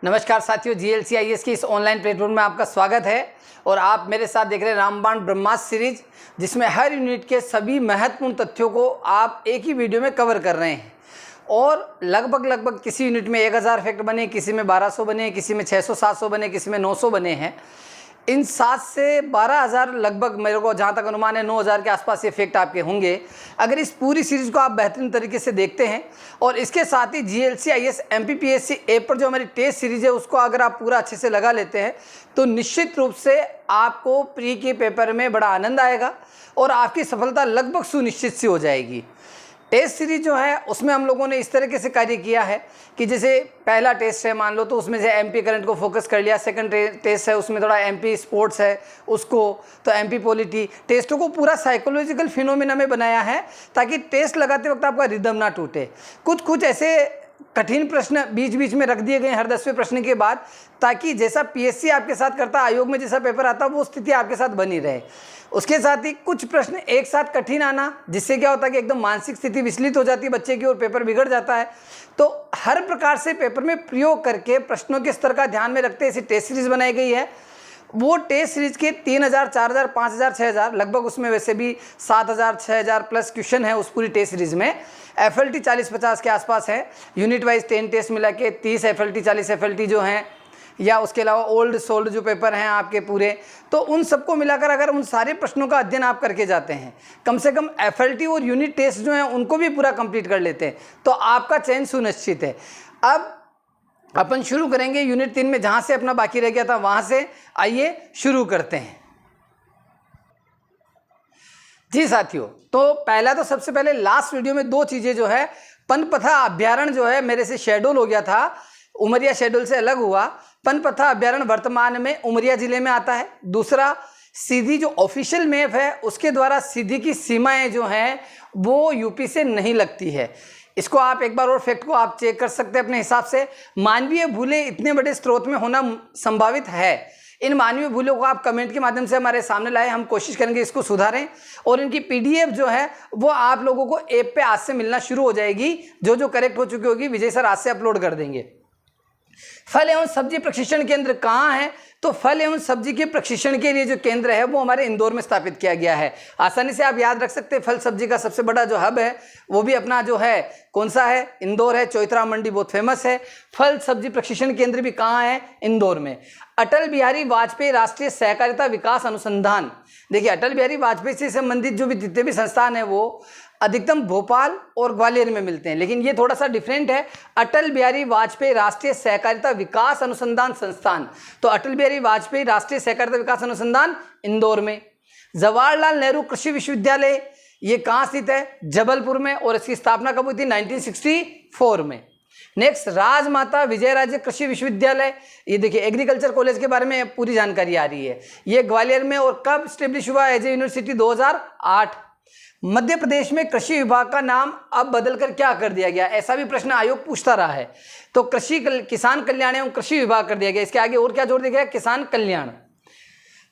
नमस्कार साथियों, GLC IAS की इस ऑनलाइन प्लेटफॉर्म में आपका स्वागत है। और आप मेरे साथ देख रहे हैं रामबाण ब्रह्मास्त्र सीरीज, जिसमें हर यूनिट के सभी महत्वपूर्ण तथ्यों को आप एक ही वीडियो में कवर कर रहे हैं। और लगभग किसी यूनिट में 1000 फैक्ट बने, किसी में 1200 बने, किसी में 600-700 बने, किसी में 900 बने हैं। इन 7 से 12,000 लगभग, मेरे को जहाँ तक अनुमान है 9,000 के आसपास ये फैक्ट आपके होंगे, अगर इस पूरी सीरीज़ को आप बेहतरीन तरीके से देखते हैं। और इसके साथ ही जीएलसी आईएएस एमपीपीएससी ऐप पर जो हमारी टेस्ट सीरीज़ है उसको अगर आप पूरा अच्छे से लगा लेते हैं तो निश्चित रूप से आपको प्री के पेपर में बड़ा आनंद आएगा और आपकी सफलता लगभग सुनिश्चित सी हो जाएगी। टेस्ट सीरीज जो है उसमें हम लोगों ने इस तरीके से कार्य किया है कि जैसे पहला टेस्ट है मान लो, तो उसमें से एमपी करंट को फोकस कर लिया। सेकंड टेस्ट है उसमें थोड़ा एमपी स्पोर्ट्स है उसको, तो एमपी पॉलिटी। टेस्टों को पूरा साइकोलॉजिकल फिनोमिना में बनाया है ताकि टेस्ट लगाते वक्त आपका रिदम ना टूटे। कुछ ऐसे कठिन प्रश्न बीच बीच में रख दिए गए हर 10वें प्रश्न के बाद, ताकि जैसा पीएससी आपके साथ करता, आयोग में जैसा पेपर आता, वो स्थिति आपके साथ बनी रहे। उसके साथ ही कुछ प्रश्न एक साथ कठिन आना, जिससे क्या होता है कि एकदम मानसिक स्थिति विचलित हो जाती है बच्चे की और पेपर बिगड़ जाता है। तो हर प्रकार से पेपर में प्रयोग करके प्रश्नों के स्तर का ध्यान में रखते ऐसी टेस्ट सीरीज बनाई गई है। वो टेस्ट सीरीज के 3000, 4000, 5000, 6000 लगभग, उसमें वैसे भी 7000, 6000 प्लस क्वेश्चन है उस पूरी टेस्ट सीरीज में। एफएलटी 40-50 के आसपास है। यूनिट वाइज 10 टेस्ट मिला के 30 एफएलटी, 40 एफएलटी जो हैं, या उसके अलावा ओल्ड सोल्ड जो पेपर हैं आपके पूरे, तो उन सबको मिलाकर अगर उन सारे प्रश्नों का अध्ययन आप करके जाते हैं, कम से कम एफएलटी और यूनिट टेस्ट जो हैं उनको भी पूरा कंप्लीट कर लेते हैं, तो आपका चयन सुनिश्चित है। अब अपन शुरू करेंगे यूनिट 3 में, जहां से अपना बाकी रह गया था वहां से। आइए शुरू करते हैं जी साथियों। तो पहला तो सबसे पहले लास्ट वीडियो में 2 चीजें जो है, पनपथा अभ्यारण्य जो है मेरे से शेड्यूल हो गया था, उमरिया शेड्यूल से अलग हुआ। पनपथा अभ्यारण्य वर्तमान में उमरिया जिले में आता है। दूसरा, सीधी जो ऑफिशियल मैप है उसके द्वारा सीधी की सीमाएं जो हैं वो यूपी से नहीं लगती है। इसको आप एक बार और फैक्ट को आप चेक कर सकते हैं अपने हिसाब से। मानवीय भूलें इतने बड़े स्रोत में होना संभावित है। इन मानवीय भूलों को आप कमेंट के माध्यम से हमारे सामने लाए, हम कोशिश करेंगे इसको सुधारें। और इनकी पीडीएफ जो है वो आप लोगों को ऐप पे आज से मिलना शुरू हो जाएगी। जो करेक्ट हो चुकी होगी विजय सर आज से अपलोड कर देंगे। फल एवं सब्जी प्रशिक्षण केंद्र कहाँ है? तो फल एवं सब्जी के प्रशिक्षण के लिए जो केंद्र है वो हमारे इंदौर में स्थापित किया गया है। आसानी से आप याद रख सकते हैं। फल सब्जी का सबसे बड़ा जो हब है वो भी अपना जो है कौन सा है? इंदौर है। चौइथरा मंडी बहुत फेमस है। फल सब्जी प्रशिक्षण केंद्र भी कहाँ है? इंदौर में। अटल बिहारी वाजपेयी राष्ट्रीय सहकारिता विकास अनुसंधान, देखिए अटल बिहारी वाजपेयी से संबंधित जो भी जितने भी संस्थान है वो अधिकतम भोपाल और ग्वालियर में मिलते हैं, लेकिन ये थोड़ा सा डिफरेंट है। अटल बिहारी वाजपेयी राष्ट्रीय सहकारिता विकास अनुसंधान संस्थान, तो अटल बिहारी वाजपेयी राष्ट्रीय सहकारिता विकास अनुसंधान इंदौर में। जवाहरलाल नेहरू कृषि विश्वविद्यालय ये कहाँ स्थित है? जबलपुर में, और इसकी स्थापना कब हुई थी? 1964 में। नेक्स्ट, राजमाता विजयराजे कृषि विश्वविद्यालय, ये देखिए एग्रीकल्चर कॉलेज के बारे में पूरी जानकारी आ रही है। ये ग्वालियर में, और कब स्टेब्लिश हुआ as a university? 2008। Madhya Pradesh में कृषि विभाग का नाम अब बदलकर क्या कर दिया गया? ऐसा भी प्रश्न आयोग पूछता रहा है। तो किसान कल्याण एवं कृषि विभाग कर दिया गया। इसके आगे और क्या जोड़ दिया गया? किसान कल्याण।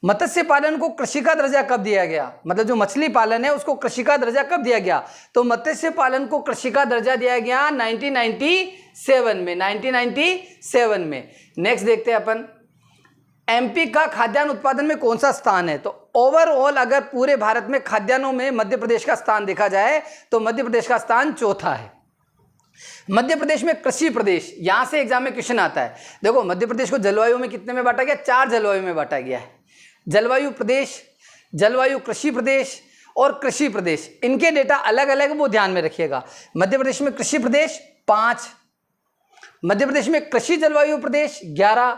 मत्स्य पालन को कृषि का दर्जा कब दिया गया? मतलब जो मछली पालन है उसको कृषि का दर्जा कब दिया गया? तो मत्स्य पालन को कृषि का दर्जा दिया गया 1997 में। 1997 में। नेक्स्ट देखते हैं अपन, एमपी का खाद्यान्न उत्पादन में कौन सा स्थान है? तो ओवरऑल अगर पूरे भारत में खाद्यान्नों में मध्य प्रदेश का स्थान देखा जाए तो मध्य प्रदेश का स्थान 4था है। मध्य प्रदेश में कृषि प्रदेश, यहां से एग्जाम में क्वेश्चन आता है। देखो मध्य प्रदेश को जलवायु में कितने में बांटा गया? 4 जलवायु में बांटा गया है। जलवायु प्रदेश, जलवायु कृषि प्रदेश और कृषि प्रदेश, इनके डेटा अलग अलग, वो ध्यान में रखिएगा। मध्य प्रदेश में कृषि प्रदेश 5, मध्य प्रदेश में कृषि जलवायु प्रदेश 11,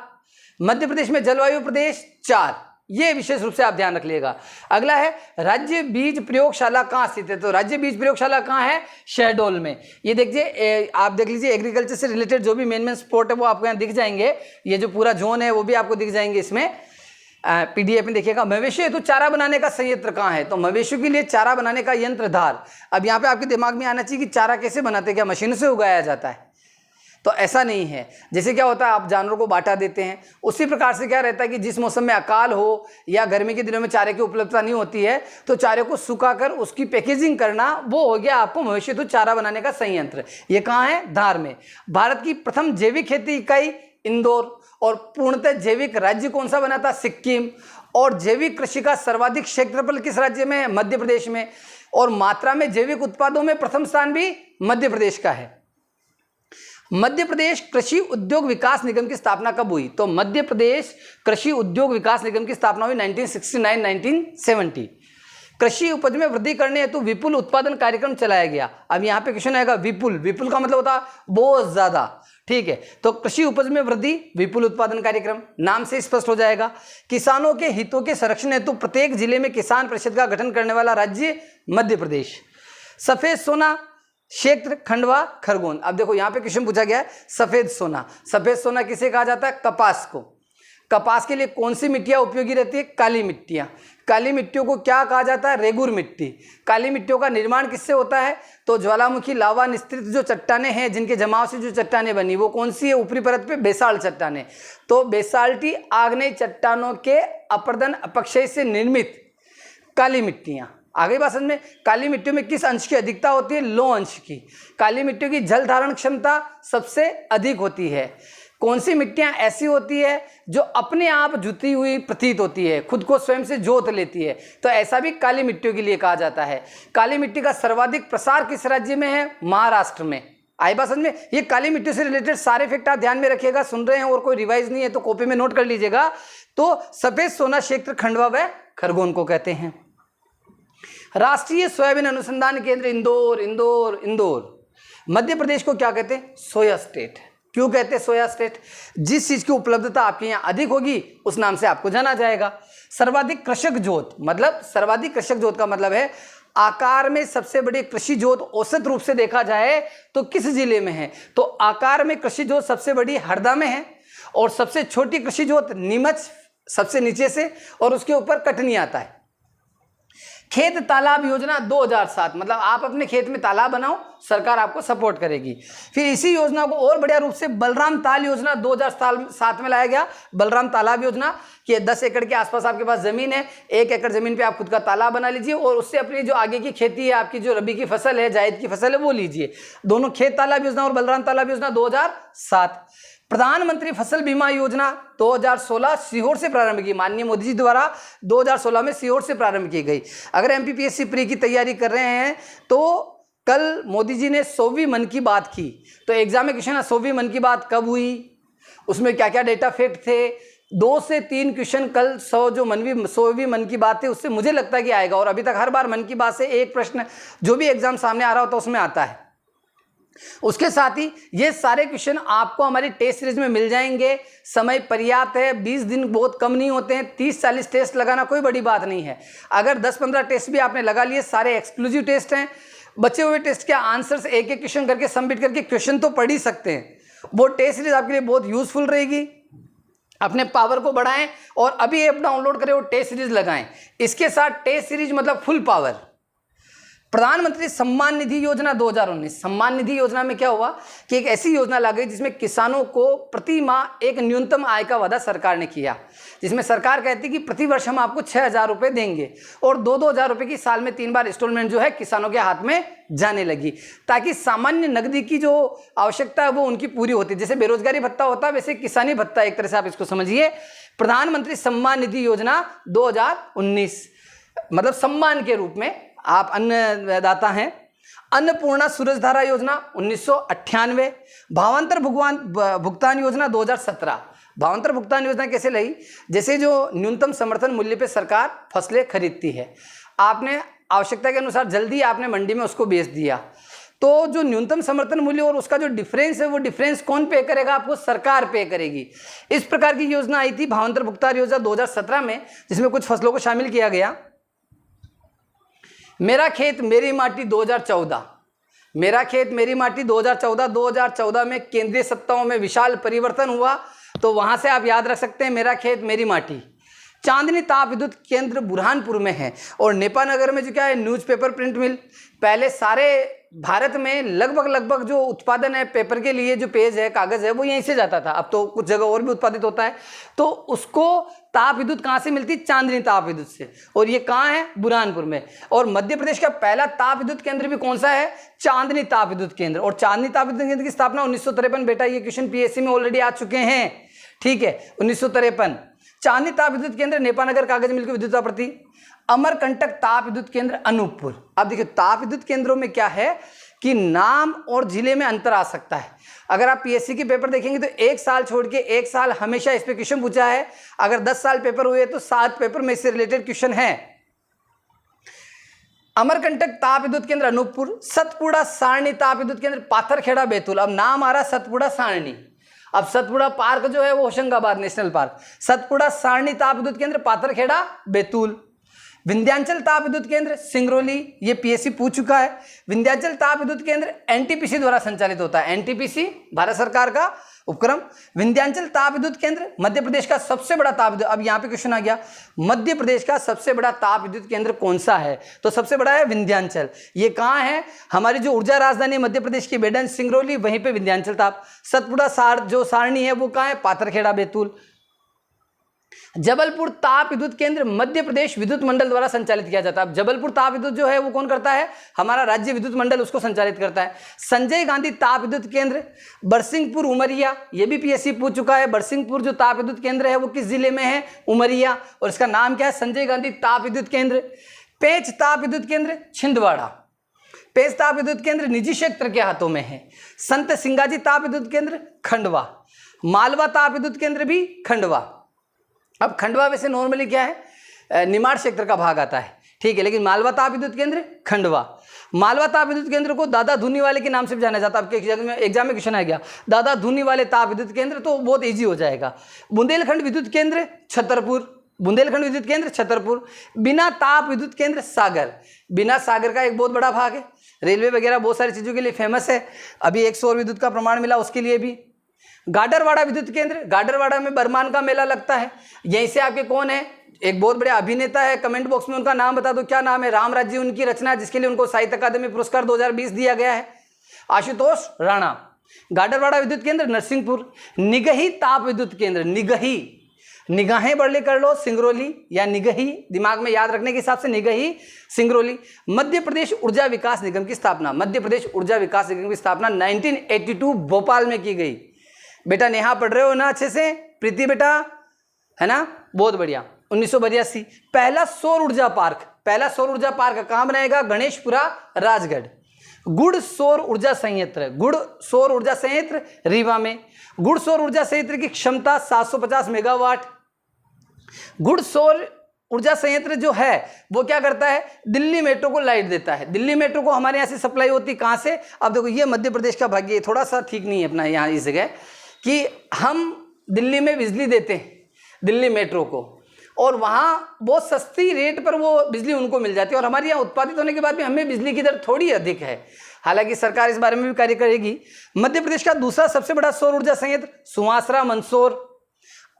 मध्य प्रदेश में जलवायु प्रदेश 4। ये विशेष रूप से आप ध्यान रख लीजिएगा। अगला है राज्य बीज प्रयोगशाला कहाँ स्थित है? तो राज्य बीज प्रयोगशाला कहाँ है? शहडोल में। ये देखिए, आप देख लीजिए एग्रीकल्चर से रिलेटेड जो भी मेन स्पोर्ट है वो आपको यहाँ दिख जाएंगे। ये जो पूरा जोन है वो भी आपको दिख जाएंगे इसमें। पीडीएफ में देखिएगा। मवेशी हेतु चारा बनाने का संयंत्र कहाँ है? तो मवेशियों के लिए चारा बनाने का यंत्र धार। अब यहाँ पे आपके दिमाग में आना चाहिए कि चारा कैसे बनाते हैं, क्या मशीनों से उगाया जाता है? तो ऐसा नहीं है। जैसे क्या होता है, आप जानवरों को बांटा देते हैं, उसी प्रकार से क्या रहता है कि जिस मौसम में अकाल हो या गर्मी के दिनों में चारे की उपलब्धता नहीं होती है तो चारे को सुखाकर उसकी पैकेजिंग करना, वो हो गया आपको मवेशी हेतु चारा बनाने का संयंत्र। ये कहाँ है? धार में। भारत की प्रथम जैविक खेती इकाई इंदौर। और पूर्णतः जैविक राज्य कौन सा बना था? सिक्किम। और जैविक कृषि का सर्वाधिक क्षेत्रफल किस राज्य में है? मध्य प्रदेश में। और मात्रा में जैविक उत्पादों में प्रथम स्थान भी मध्य प्रदेश का है। मध्य प्रदेश कृषि उद्योग विकास निगम की स्थापना कब हुई? तो मध्य प्रदेश कृषि उद्योग विकास निगम की स्थापना हुई 1969-1970। कृषि उपज में वृद्धि करने हेतु विपुल उत्पादन कार्यक्रम चलाया गया। अब यहाँ पे क्वेश्चन आएगा विपुल, विपुल का मतलब होता है बहुत ज्यादा, ठीक है। तो कृषि उपज में वृद्धि, विपुल उत्पादन कार्यक्रम, नाम से स्पष्ट हो जाएगा। किसानों के हितों के संरक्षण हेतु प्रत्येक जिले में किसान परिषद का गठन करने वाला राज्य मध्य प्रदेश। सफेद सोना क्षेत्र खंडवा खरगोन। अब देखो यहाँ पे क्वेश्चन पूछा गया है सफेद सोना। सफेद सोना किसे कहा जाता है? कपास को। कपास के लिए कौन सी मिट्टियां उपयोगी रहती है? काली मिट्टियां। काली मिट्टियों को क्या कहा जाता है? रेगुर मिट्टी। काली मिट्टियों का निर्माण किससे होता है? तो ज्वालामुखी लावा निस्तृत जो चट्टानें हैं, जिनके जमाव से जो चट्टानें बनी, वो कौन सी है? ऊपरी परत पे बेसाल्ट चट्टानें। तो बेसाल्टी आग्नेय चट्टानों के अपरदन अपक्षय से निर्मित काली मिट्टियां। आगे बात समझ में। काली मिट्टियों में किस अंश की अधिकता होती है? लो अंश की। काली मिट्टियों की जल धारण क्षमता सबसे अधिक होती है। कौन सी मिट्टियां ऐसी होती है जो अपने आप जुती हुई प्रतीत होती है, खुद को स्वयं से जोत लेती है? तो ऐसा भी काली मिट्टियों के लिए कहा जाता है। काली मिट्टी का सर्वाधिक प्रसार किस राज्य में है? महाराष्ट्र में। आई बात समझ में। ये काली मिट्टी से रिलेटेड सारे फैक्ट आप ध्यान में रखिएगा, सुन रहे हैं और कोई रिवाइज नहीं है तो कॉपी में नोट कर लीजिएगा। तो सफेद सोना क्षेत्र खंडवा व खरगोन को कहते हैं। राष्ट्रीय सोयाबीन अनुसंधान केंद्र इंदौर। इंदौर इंदौर। मध्य प्रदेश को क्या कहते हैं? Soya state. क्यों कहते हैं सोया स्टेट? जिस चीज की उपलब्धता आपके यहाँ अधिक होगी उस नाम से आपको जाना जाएगा। सर्वाधिक कृषक जोत, मतलब सर्वाधिक कृषक जोत का मतलब है आकार में सबसे बड़ी कृषि जोत औसत रूप से देखा जाए तो किस जिले में है? तो आकार में कृषि जोत सबसे बड़ी हरदा में है, और सबसे छोटी कृषि जोत नीमच सबसे नीचे से, और उसके ऊपर कटनी आता है। खेत तालाब योजना 2007, मतलब आप अपने खेत में तालाब बनाओ, सरकार आपको सपोर्ट करेगी। फिर इसी योजना को और बढ़िया रूप से बलराम ताल योजना 2007 में लाया गया। बलराम तालाब योजना कि 10 एकड़ के आसपास आपके पास जमीन है, 1 एकड़ जमीन पे आप खुद का तालाब बना लीजिए और उससे अपनी जो आगे की खेती है, आपकी जो रबी की फसल है, जायद की फसल है, वो लीजिए। दोनों खेत तालाब योजना और बलराम तालाब योजना 2007। प्रधानमंत्री फसल बीमा योजना 2016 सीहोर से प्रारंभ की, माननीय मोदी जी द्वारा 2016 में सीहोर से प्रारंभ की गई। अगर एमपीपीएससी प्री की तैयारी कर रहे हैं तो कल मोदी जी ने 100वीं मन की बात की, तो एग्जाम में क्वेश्चन है 100वीं मन की बात कब हुई, उसमें क्या क्या डेटा फैक्ट थे। 2 से 3 क्वेश्चन कल 100वीं मन की बात है उससे मुझे लगता है कि आएगा। और अभी तक हर बार मन की बात से एक प्रश्न जो भी एग्जाम सामने आ रहा होता है उसमें आता है। उसके साथ ही ये सारे क्वेश्चन आपको हमारी टेस्ट सीरीज में मिल जाएंगे। समय पर्याप्त है, 20 दिन बहुत कम नहीं होते हैं। 30-40 टेस्ट लगाना कोई बड़ी बात नहीं है। अगर 10-15 टेस्ट भी आपने लगा लिए, सारे एक्सक्लूसिव टेस्ट हैं। बचे हुए टेस्ट के आंसर्स एक एक क्वेश्चन करके सबमिट करके क्वेश्चन तो पढ़ ही सकते हैं। वो टेस्ट सीरीज आपके लिए बहुत यूजफुल रहेगी। अपने पावर को बढ़ाएं और अभी ऐप डाउनलोड करें और टेस्ट सीरीज लगाएं। इसके साथ टेस्ट सीरीज मतलब फुल पावर। प्रधानमंत्री सम्मान निधि योजना 2019। सम्मान निधि योजना में क्या हुआ कि एक ऐसी योजना ला गई जिसमें किसानों को प्रति माह एक न्यूनतम आय का वादा सरकार ने किया, जिसमें सरकार कहती कि प्रति वर्ष हम आपको 6,000 रुपये देंगे और 2-2 हज़ार रुपये की साल में 3 बार इंस्टॉलमेंट जो है किसानों के हाथ में जाने लगी, ताकि सामान्य नकदी की जो आवश्यकता है वो उनकी पूरी होती है। जैसे बेरोजगारी भत्ता होता है वैसे किसानी भत्ता, एक तरह से आप इसको समझिए। प्रधानमंत्री सम्मान निधि योजना 2019, मतलब सम्मान के रूप में आप अन्नदाता हैं। अन्नपूर्णा सूरजधारा योजना 1998। भावांतर भुगतान योजना 2017। भावांतर भुगतान योजना कैसे लगी? जैसे जो न्यूनतम समर्थन मूल्य पे सरकार फसलें खरीदती है, आपने आवश्यकता के अनुसार जल्दी आपने मंडी में उसको बेच दिया, तो जो न्यूनतम समर्थन मूल्य और उसका जो डिफरेंस है वो डिफरेंस कौन पे करेगा? आपको सरकार पे करेगी। इस प्रकार की योजना आई थी भावांतर भुगतान योजना 2017 में, जिसमें कुछ फसलों को शामिल किया गया। मेरा खेत मेरी माटी 2014। मेरा खेत मेरी माटी 2014 में केंद्रीय सत्ताओं में विशाल परिवर्तन हुआ, तो वहां से आप याद रख सकते हैं मेरा खेत मेरी माटी। चांदनी ताप विद्युत केंद्र बुरहानपुर में है। और नेपानगर में जो क्या है, न्यूज़पेपर प्रिंट मिल। पहले सारे भारत में लगभग जो उत्पादन है पेपर के लिए, जो पेज है, कागज है, वो यहीं से जाता था। अब तो कुछ जगह और भी उत्पादित होता है। तो उसको ताप विद्युत कहाँ से मिलती? चांदनी ताप विद्युत से। और ये कहाँ है? बुरहानपुर में। और मध्य प्रदेश का पहला ताप विद्युत केंद्र भी कौन सा है? चांदनी ताप विद्युत केंद्र। और चांदनी ताप विद्युत केंद्र की स्थापना 1953। बेटा ये क्वेश्चन पीएससी में ऑलरेडी आ चुके हैं, ठीक है, 1953। चांदनी ताप विद्युत केंद्र नेपानगर कागज मिल की विद्युत आपूर्ति। अमरकंटक ताप विद्युत केंद्र अनूपपुर। अब देखिए ताप विद्युत केंद्रों में क्या है कि नाम और जिले में अंतर आ सकता है। अगर आप पीएससी के पेपर देखेंगे तो एक साल छोड़ के एक साल हमेशा इस पे क्वेश्चन पूछा है। अगर 10 साल पेपर हुए तो 7 पेपर में इससे रिलेटेड क्वेश्चन है। अमरकंटक ताप विद्युत केंद्र अनूपपुर। सतपुड़ा सारणी ताप विद्युत केंद्र पाथरखेड़ा बैतूल। अब नाम आ रहा सतपुड़ा सारणी। अब सतपुड़ा पार्क जो है वो होशंगाबाद नेशनल पार्क। सतपुड़ा सारणी ताप विद्युत केंद्र पाथरखेड़ा बैतूल। विंध्याचल ताप विद्युत केंद्र सिंगरौली, ये पीएससी पूछ चुका है। विंध्याचल ताप विद्युत केंद्र एनटीपीसी द्वारा संचालित होता है। एनटीपीसी भारत सरकार का उपक्रम। विंध्याचल ताप विद्युत केंद्र मध्य प्रदेश का सबसे बड़ा ताप विद्युत। अब यहाँ पे क्वेश्चन आ गया, मध्य प्रदेश का सबसे बड़ा ताप विद्युत केंद्र कौन सा है? तो सबसे बड़ा है विंध्याचल। ये कहाँ है? हमारी जो ऊर्जा राजधानी मध्य प्रदेश की बेडन सिंगरौली, वहीं पे विंध्याचल ताप। सतपुड़ा जो सारणी है वो कहाँ है? पाथरखेड़ा बैतूल। जबलपुर ताप विद्युत केंद्र मध्य प्रदेश विद्युत मंडल द्वारा संचालित किया जाता है। अब जबलपुर ताप विद्युत जो है वो कौन करता है? हमारा राज्य विद्युत मंडल उसको संचालित करता है। संजय गांधी ताप विद्युत केंद्र बरसिंहपुर उमरिया, ये भी पीएससी पूछ चुका है। बरसिंहपुर जो ताप विद्युत केंद्र है वो किस जिले में है? उमरिया। और इसका नाम क्या है? संजय गांधी ताप विद्युत केंद्र। पेंच ताप विद्युत केंद्र छिंदवाड़ा। पेंच ताप विद्युत केंद्र निजी क्षेत्र के हाथों में है। संत सिंगाजी ताप विद्युत केंद्र खंडवा। मालवा ताप विद्युत केंद्र भी खंडवा। अब खंडवा वैसे नॉर्मली क्या है? निमाड़ क्षेत्र का भाग आता है, ठीक है, लेकिन मालवा ताप विद्युत केंद्र खंडवा। मालवा ताप विद्युत केंद्र को दादा धूनी वाले के नाम से भी जाना जाता है। आपके एग्जाम में क्वेश्चन आ गया दादा धूनी वाले ताप विद्युत केंद्र, तो बहुत इजी हो जाएगा। बुंदेलखंड विद्युत केंद्र छतरपुर। बुंदेलखंड विद्युत केंद्र छतरपुर। बिना ताप विद्युत केंद्र सागर। बिना सागर का एक बहुत बड़ा भाग है, रेलवे वगैरह बहुत सारी चीज़ों के लिए फेमस है। अभी एक सौर विद्युत का प्रमाण मिला उसके लिए भी। गाडरवाड़ा विद्युत केंद्र। गाडरवाड़ा में बरमान का मेला लगता है। यहीं से आपके कौन है? एक बहुत बड़े अभिनेता है, कमेंट बॉक्स में उनका नाम बता दो, क्या नाम है? राम राज्य उनकी रचना, जिसके लिए उनको साहित्य अकादमी पुरस्कार 2020 दिया गया है, आशुतोष राणा। गाडरवाड़ा विद्युत केंद्र नरसिंहपुर। निगही ताप विद्युत केंद्र, निगही, निगाहें बड़े कर लो, सिंगरौली या निगही, दिमाग में याद रखने के हिसाब से निगही सिंगरौली। मध्य प्रदेश ऊर्जा विकास निगम की स्थापना। मध्य प्रदेश ऊर्जा विकास निगम की स्थापना 1982 भोपाल में की गई। बेटा नेहा पढ़ रहे हो ना अच्छे से? प्रीति बेटा, है ना, बहुत बढ़िया। 1982 पहला सौर ऊर्जा पार्क। पहला सौर ऊर्जा पार्क कहाँ बनाएगा? गणेशपुरा राजगढ़। गुड़ सौर ऊर्जा संयंत्र। गुड़ सौर ऊर्जा संयंत्र रीवा में। गुड़ सौर ऊर्जा संयंत्र की क्षमता 750 मेगावाट। गुड़ सौर ऊर्जा संयंत्र जो है वो क्या करता है? दिल्ली मेट्रो को लाइट देता है। दिल्ली मेट्रो को हमारे यहाँ से सप्लाई होती कहाँ से? अब देखो ये मध्य प्रदेश का भाग्य थोड़ा सा ठीक नहीं है अपना यहाँ इस जगह, कि हम दिल्ली में बिजली देते हैं दिल्ली मेट्रो को, और वहाँ बहुत सस्ती रेट पर वो बिजली उनको मिल जाती है, और हमारे यहाँ उत्पादित होने के बाद भी हमें बिजली की दर थोड़ी अधिक है। हालांकि सरकार इस बारे में भी कार्य करेगी। मध्य प्रदेश का दूसरा सबसे बड़ा सौर ऊर्जा संयंत्र सुवासरा मंदसौर।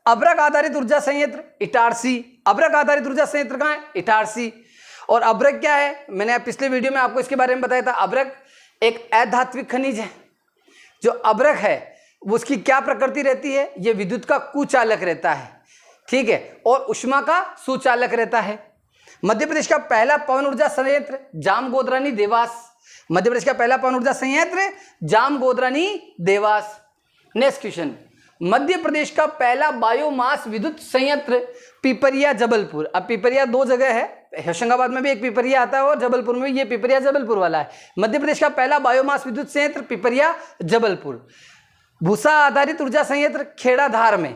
अभ्रक आधारित ऊर्जा संयंत्र इटारसी। अभ्रक आधारित ऊर्जा संयंत्र कहाँ है? इटारसी। और अभ्रक क्या है? मैंने पिछले वीडियो में आपको इसके बारे में बताया था। अभ्रक एक अधात्विक खनिज है। जो अभ्रक है उसकी क्या प्रकृति रहती है? ये विद्युत का कुचालक रहता है, ठीक है, और उष्मा का सुचालक रहता है। मध्य प्रदेश का पहला पवन ऊर्जा संयंत्र जामगोदरानी देवास। मध्य प्रदेश का पहला पवन ऊर्जा संयंत्र जामगोदरानी देवास। नेक्स्ट क्वेश्चन, मध्य प्रदेश का पहला बायोमास विद्युत संयंत्र पिपरिया जबलपुर। अब पिपरिया दो जगह है, होशंगाबाद में भी एक पिपरिया आता है और जबलपुर में ये पिपरिया जबलपुर वाला है। मध्य प्रदेश का पहला बायोमास विद्युत संयंत्र पिपरिया जबलपुर। भूसा आधारित ऊर्जा संयंत्र खेड़ाधार में।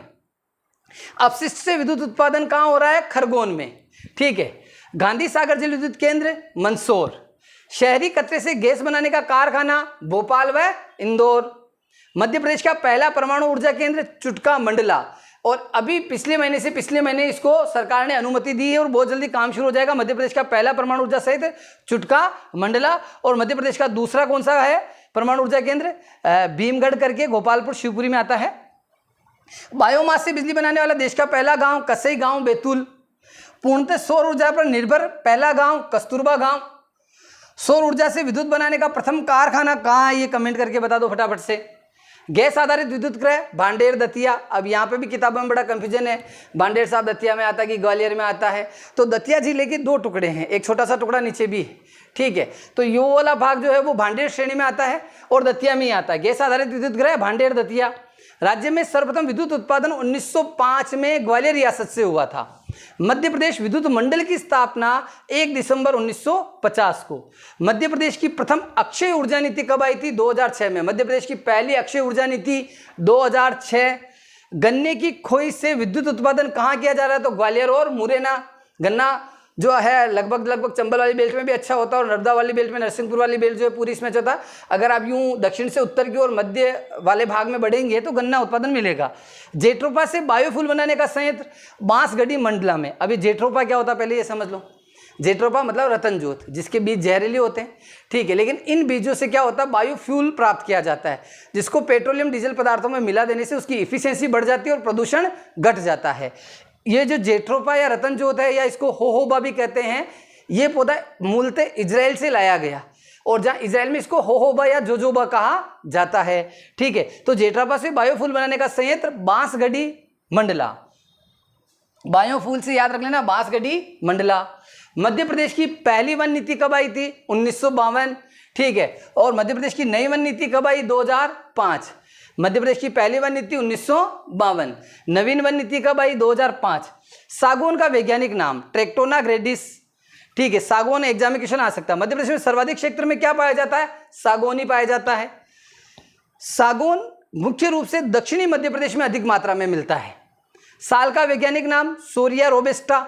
अपशिष्ट से विद्युत उत्पादन कहाँ हो रहा है? खरगोन में, ठीक है। गांधी सागर जल विद्युत केंद्र मंदसौर। शहरी कचरे से गैस बनाने का कारखाना भोपाल व इंदौर। मध्य प्रदेश का पहला परमाणु ऊर्जा केंद्र चुटका मंडला, और अभी पिछले महीने इसको सरकार ने अनुमति दी है और बहुत जल्दी काम शुरू हो जाएगा। मध्य प्रदेश का पहला परमाणु ऊर्जा संयंत्र चुटका मंडला। और मध्य प्रदेश का दूसरा कौन सा है परमाणु ऊर्जा केंद्र? भीमगढ़ करके गोपालपुर शिवपुरी में आता है। बायोमास से बिजली बनाने वाला देश का पहला गांव कसई गांव बैतूल। पूर्णतः सौर ऊर्जा पर निर्भर पहला गांव कस्तूरबा गांव। सौर ऊर्जा से विद्युत बनाने का प्रथम कारखाना कहाँ है, ये कमेंट करके बता दो फटाफट से। गैस आधारित विद्युत क्रय भांडेर दतिया। अब यहाँ पे भी किताबों में बड़ा कंफ्यूजन है, भांडेर साहब दतिया में आता है कि ग्वालियर में आता है। तो दतिया जिले के 2 टुकड़े हैं, एक छोटा सा टुकड़ा नीचे भी है, ठीक है। तो ये वाला भाग जो है वो भांडेर श्रेणी में आता है और दतिया में ही आता है। गैस आधारित विद्युत क्रय भांडेर दतिया। राज्य में सर्वप्रथम विद्युत उत्पादन 1905 में ग्वालियर रियासत से हुआ था। मध्य प्रदेश विद्युत मंडल की स्थापना 1 दिसंबर 1950 को। मध्य प्रदेश की प्रथम अक्षय ऊर्जा नीति कब आई थी? 2006 में। मध्य प्रदेश की पहली अक्षय ऊर्जा नीति 2006। गन्ने की खोई से विद्युत उत्पादन कहाँ किया जा रहा है? तो ग्वालियर और मुरैना। गन्ना जो है लगभग चंबल वाली बेल्ट में भी अच्छा होता है और नर्मदा वाली बेल्ट में, नरसिंहपुर वाली बेल्ट जो है पूरी इसमें अच्छा होता है। अगर आप यूं दक्षिण से उत्तर की ओर मध्य वाले भाग में बढ़ेंगे तो गन्ना उत्पादन मिलेगा। जेट्रोफा से बायोफ्यूल बनाने का संयंत्र बांसगढ़ी मंडला में। अभी जेट्रोफा क्या होता है पहले ये समझ लो। जेट्रोफा मतलब रतन जोत, जिसके बीज जहरीले होते हैं, ठीक है। लेकिन इन बीजों से क्या होता है? बायोफ्यूल प्राप्त किया जाता है, जिसको पेट्रोलियम डीजल पदार्थों में मिला देने से उसकी इफिशियंसी बढ़ जाती है और प्रदूषण घट जाता है। ये जो जेट्रोफा या रतन जोत है, या इसको होहोबा भी कहते हैं, ये पौधा मूलतः इजराइल से लाया गया और जहाँ इजराइल में इसको होहोबा या जोजोबा कहा जाता है, ठीक है। तो जेट्रोफा से बायोफ्यूल बनाने का संयंत्र बांसगढ़ी मंडला। बायोफ्यूल से याद रख लेना बांसगढ़ी मंडला। मध्य प्रदेश की पहली वन नीति कब आई थी? 1952, ठीक है। और मध्य प्रदेश की नई वन नीति कब आई? 2005। मध्य प्रदेश की पहली वन नीति 1952। नवीन वन नीति कब आई? 2005। सागौन का वैज्ञानिक नाम ट्रैक्टोना ग्रेडिस, ठीक है। सागौन एग्जाम में क्वेश्चन आ सकता है। मध्य प्रदेश में सर्वाधिक क्षेत्र में क्या पाया जाता है? सागौन ही पाया जाता है। सागौन मुख्य रूप से दक्षिणी मध्य प्रदेश में अधिक मात्रा में मिलता है। साल का वैज्ञानिक नाम सोरिया रोबेस्टा।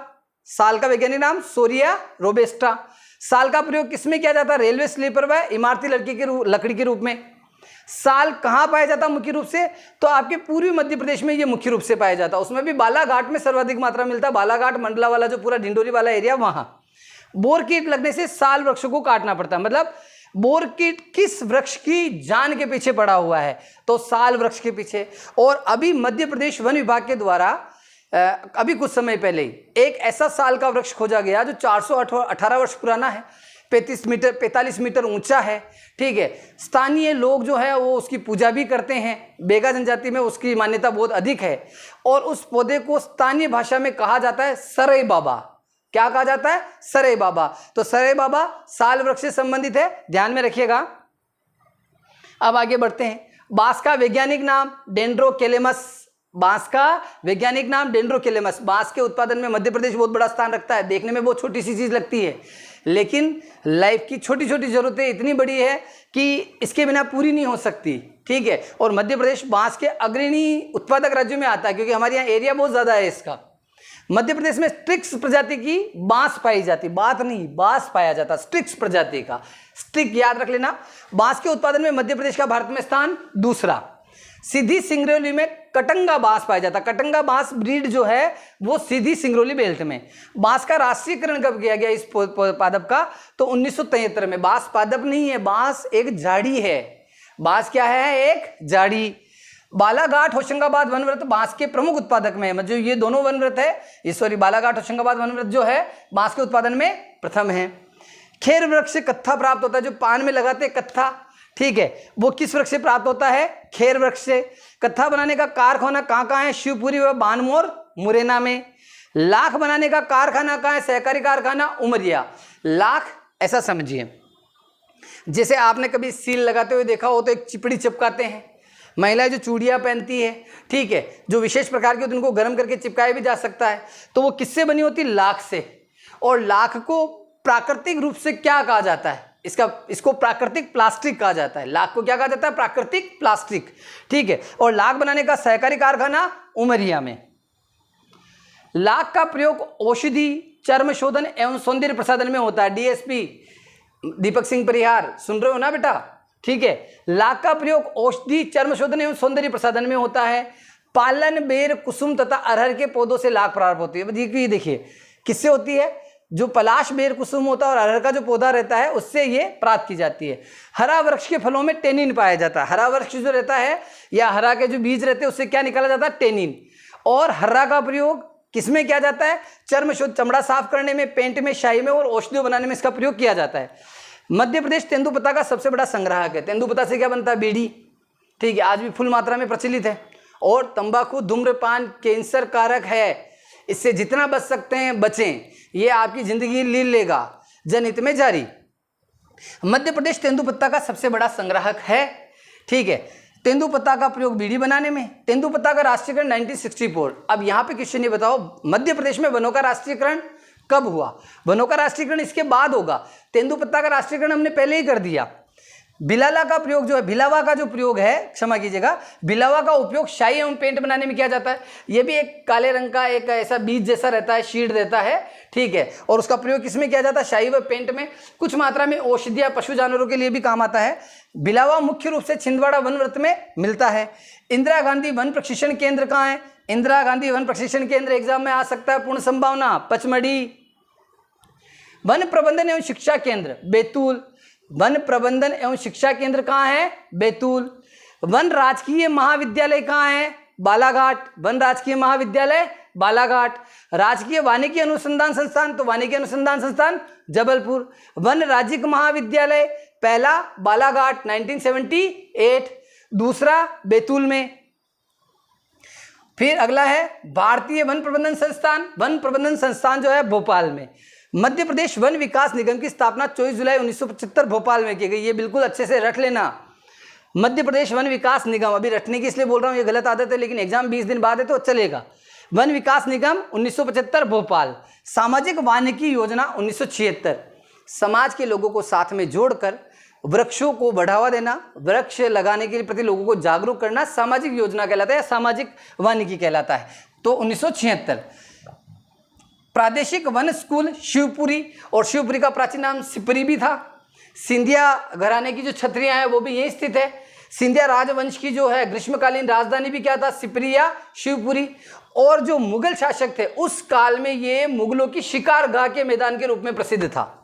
साल का वैज्ञानिक नाम सोरिया रोबेस्टा। साल का प्रयोग किसमें किया जाता है? रेलवे स्लीपर व इमारती लकड़ी के रूप में। साल कहाँ पाया जाता है मुख्य रूप से? तो आपके पूर्वी मध्य प्रदेश में ये मुख्य रूप से पाया जाता है। उसमें भी बालाघाट में सर्वाधिक मात्रा में मिलता है। बालाघाट मंडला वाला जो पूरा ढिंडोरी वाला एरिया, वहां बोर कीट लगने से साल वृक्ष को काटना पड़ता है। मतलब बोर कीट किस वृक्ष की जान के पीछे पड़ा हुआ है? तो साल वृक्ष के पीछे। और अभी मध्य प्रदेश वन विभाग के द्वारा अभी कुछ समय पहले ही एक ऐसा साल का वृक्ष खोजा गया जो 418 वर्ष पुराना है, 45 मीटर ऊंचा है, ठीक है। स्थानीय लोग जो है वो उसकी पूजा भी करते हैं। बेगा जनजाति में उसकी मान्यता बहुत अधिक है और उस पौधे को स्थानीय भाषा में कहा जाता है सरई बाबा। क्या कहा जाता है? सरई बाबा। तो सरई बाबा साल वृक्ष से संबंधित है, ध्यान में रखिएगा। अब आगे बढ़ते हैं। बांस का वैज्ञानिक नाम डेंड्रोकेलेमस। बांस का वैज्ञानिक नाम डेंड्रोकेलेमस। बांस के उत्पादन में मध्य प्रदेश बहुत बड़ा स्थान रखता है। देखने में बहुत छोटी सी चीज लगती है, लेकिन लाइफ की छोटी छोटी जरूरतें इतनी बड़ी है कि इसके बिना पूरी नहीं हो सकती, ठीक है। और मध्य प्रदेश बांस के अग्रणी उत्पादक राज्यों में आता है क्योंकि हमारे यहाँ एरिया बहुत ज्यादा है इसका। मध्य प्रदेश में स्ट्रिक्स प्रजाति की बांस पाई जाती, बात नहीं बांस पाया जाता, स्ट्रिक्स प्रजाति का। स्ट्रिक याद रख लेना। बांस के उत्पादन में मध्य प्रदेश का भारत में स्थान दूसरा। सीधी सिंगरौली में कटंगा बांस पाया जाता है। कटंगा बांस ब्रीड जो है वो सीधी सिंगरौली बेल्ट में। बांस का राष्ट्रीयकरण कब किया गया इस पादप का? तो 1973 में। बांस पादप नहीं है, बांस एक झाड़ी है। बांस क्या है? एक झाड़ी। बालाघाट होशंगाबाद वनव्रत बांस के प्रमुख उत्पादक में, मतलब ये दोनों वनव्रत है, सॉरी बालाघाट होशंगाबाद वनव्रत जो है बांस के उत्पादन में प्रथम है। खेर वृक्ष से कत्था प्राप्त होता है, जो पान में लगाते हैं कत्था, ठीक है, वो किस वृक्ष से प्राप्त होता है? खेर वृक्ष से। कत्था बनाने का कारखाना कहाँ है? शिवपुरी व बानमोर मुरैना में। लाख बनाने का कारखाना कहाँ है? सहकारी कारखाना उमरिया। लाख ऐसा समझिए जैसे आपने कभी सील लगाते हुए देखा हो तो एक चिपड़ी चिपकाते हैं, महिलाएं जो चूड़ियाँ पहनती है, ठीक है, जो विशेष प्रकार की होती है उनको गर्म करके चिपकाया भी जा सकता है। तो वो किससे बनी होती? लाख से। और लाख को प्राकृतिक रूप से क्या कहा जाता है? इसको प्राकृतिक प्लास्टिक कहा जाता है। लाख को क्या कहा जाता है? प्राकृतिक प्लास्टिक, ठीक है। और लाख बनाने का सहकारी कारखाना उमरिया में। लाख का प्रयोग औषधि, चर्म शोधन एवं सौंदर्य प्रसाधन में होता है। डीएसपी दीपक सिंह परिहार सुन रहे हो ना बेटा, ठीक है। लाख का प्रयोग औषधि, चर्म शोधन एवं सौंदर्य प्रसाधन में होता है। पालन, बेर, कुसुम तथा अरहर के पौधों से लाख प्राप्त होती है। देखिए किससे होती है? जो पलाश, बेर, कुसुम होता है और अरहर का जो पौधा रहता है उससे ये प्राप्त की जाती है। हरा वृक्ष के फलों में टेनिन पाया जाता है। हरा वृक्ष जो रहता है या हरा के जो बीज रहते हैं उससे क्या निकाला जाता है? टेनिन। और हर्रा का प्रयोग किसमें किया जाता है? चर्म शुद्ध, चमड़ा साफ करने में, पेंट में, शाही में और औषधियों बनाने में इसका प्रयोग किया जाता है। मध्य प्रदेश तेंदुपत्ता का सबसे बड़ा संग्राहक है। तेंदुपत्ता से क्या बनता है? बीड़ी, ठीक है, आज भी फुल मात्रा में प्रचलित है। और तंबाकू, धूम्रपान कैंसर कारक है, इससे जितना बच सकते हैं बचें, ये आपकी जिंदगी लील लेगा। जनहित में जारी। मध्य प्रदेश तेंदुपत्ता का सबसे बड़ा संग्राहक है, ठीक है। तेंदुपत्ता का प्रयोग बीड़ी बनाने में। तेंदुपत्ता का राष्ट्रीयकरण 1964। अब यहाँ पे क्वेश्चन ये बताओ, मध्य प्रदेश में वनों का राष्ट्रीयकरण कब हुआ? वनों का राष्ट्रीयकरण इसके बाद होगा। तेंदुपत्ता का राष्ट्रीयकरण हमने पहले ही कर दिया। भिलावा का प्रयोग जो है, भिलावा का जो प्रयोग है, क्षमा कीजिएगा, भिलावा का उपयोग शाही एवं पेंट बनाने में किया जाता है। यह भी एक काले रंग का एक ऐसा बीज जैसा रहता है, शीड रहता है, ठीक है, और उसका प्रयोग किसमें किया जाता है? शाही व पेंट में। कुछ मात्रा में औषधियां पशु जानवरों के लिए भी काम आता है। भिलावा मुख्य रूप से छिंदवाड़ा वन वृत्त में मिलता है। इंदिरा गांधी वन प्रशिक्षण केंद्र कहाँ है? इंदिरा गांधी वन प्रशिक्षण केंद्र एग्जाम में आ सकता है, पूर्ण संभावना, पचमढ़ी। वन प्रबंधन एवं शिक्षा केंद्र बैतूल। वन प्रबंधन एवं शिक्षा केंद्र कहाँ है? बैतूल। वन राजकीय महाविद्यालय कहाँ है? बालाघाट। वन राजकीय महाविद्यालय बालाघाट। राजकीय वानिकी अनुसंधान संस्थान, तो वानिकी अनुसंधान संस्थान जबलपुर। वन राज्यिक महाविद्यालय पहला बालाघाट 1978, दूसरा बैतूल में। फिर अगला है भारतीय वन प्रबंधन संस्थान। वन प्रबंधन संस्थान जो है भोपाल में। मध्य प्रदेश वन विकास निगम की स्थापना 24 जुलाई 1975 भोपाल में की गई। ये बिल्कुल अच्छे से रट लेना। मध्य प्रदेश वन विकास निगम, अभी रटने की इसलिए बोल रहा हूँ, ये गलत आदत है, लेकिन एग्जाम 20 दिन बाद है तो चलेगा। वन विकास निगम 1975 भोपाल। सामाजिक वानिकी योजना 1976। समाज के लोगों को साथ में जोड़कर वृक्षों को बढ़ावा देना, वृक्ष लगाने के प्रति लोगों को जागरूक करना सामाजिक योजना कहलाता है या सामाजिक वानिकी कहलाता है। तो 1976। प्रादेशिक वन स्कूल शिवपुरी, और शिवपुरी का प्राचीन नाम सिपरी भी था। सिंधिया घराने की जो छतरियां हैं वो भी यहीं स्थित है। सिंधिया राजवंश की जो है ग्रीष्मकालीन राजधानी भी क्या था? सिपरी या शिवपुरी। और जो मुगल शासक थे उस काल में ये मुगलों की शिकारगाह के मैदान के रूप में प्रसिद्ध था।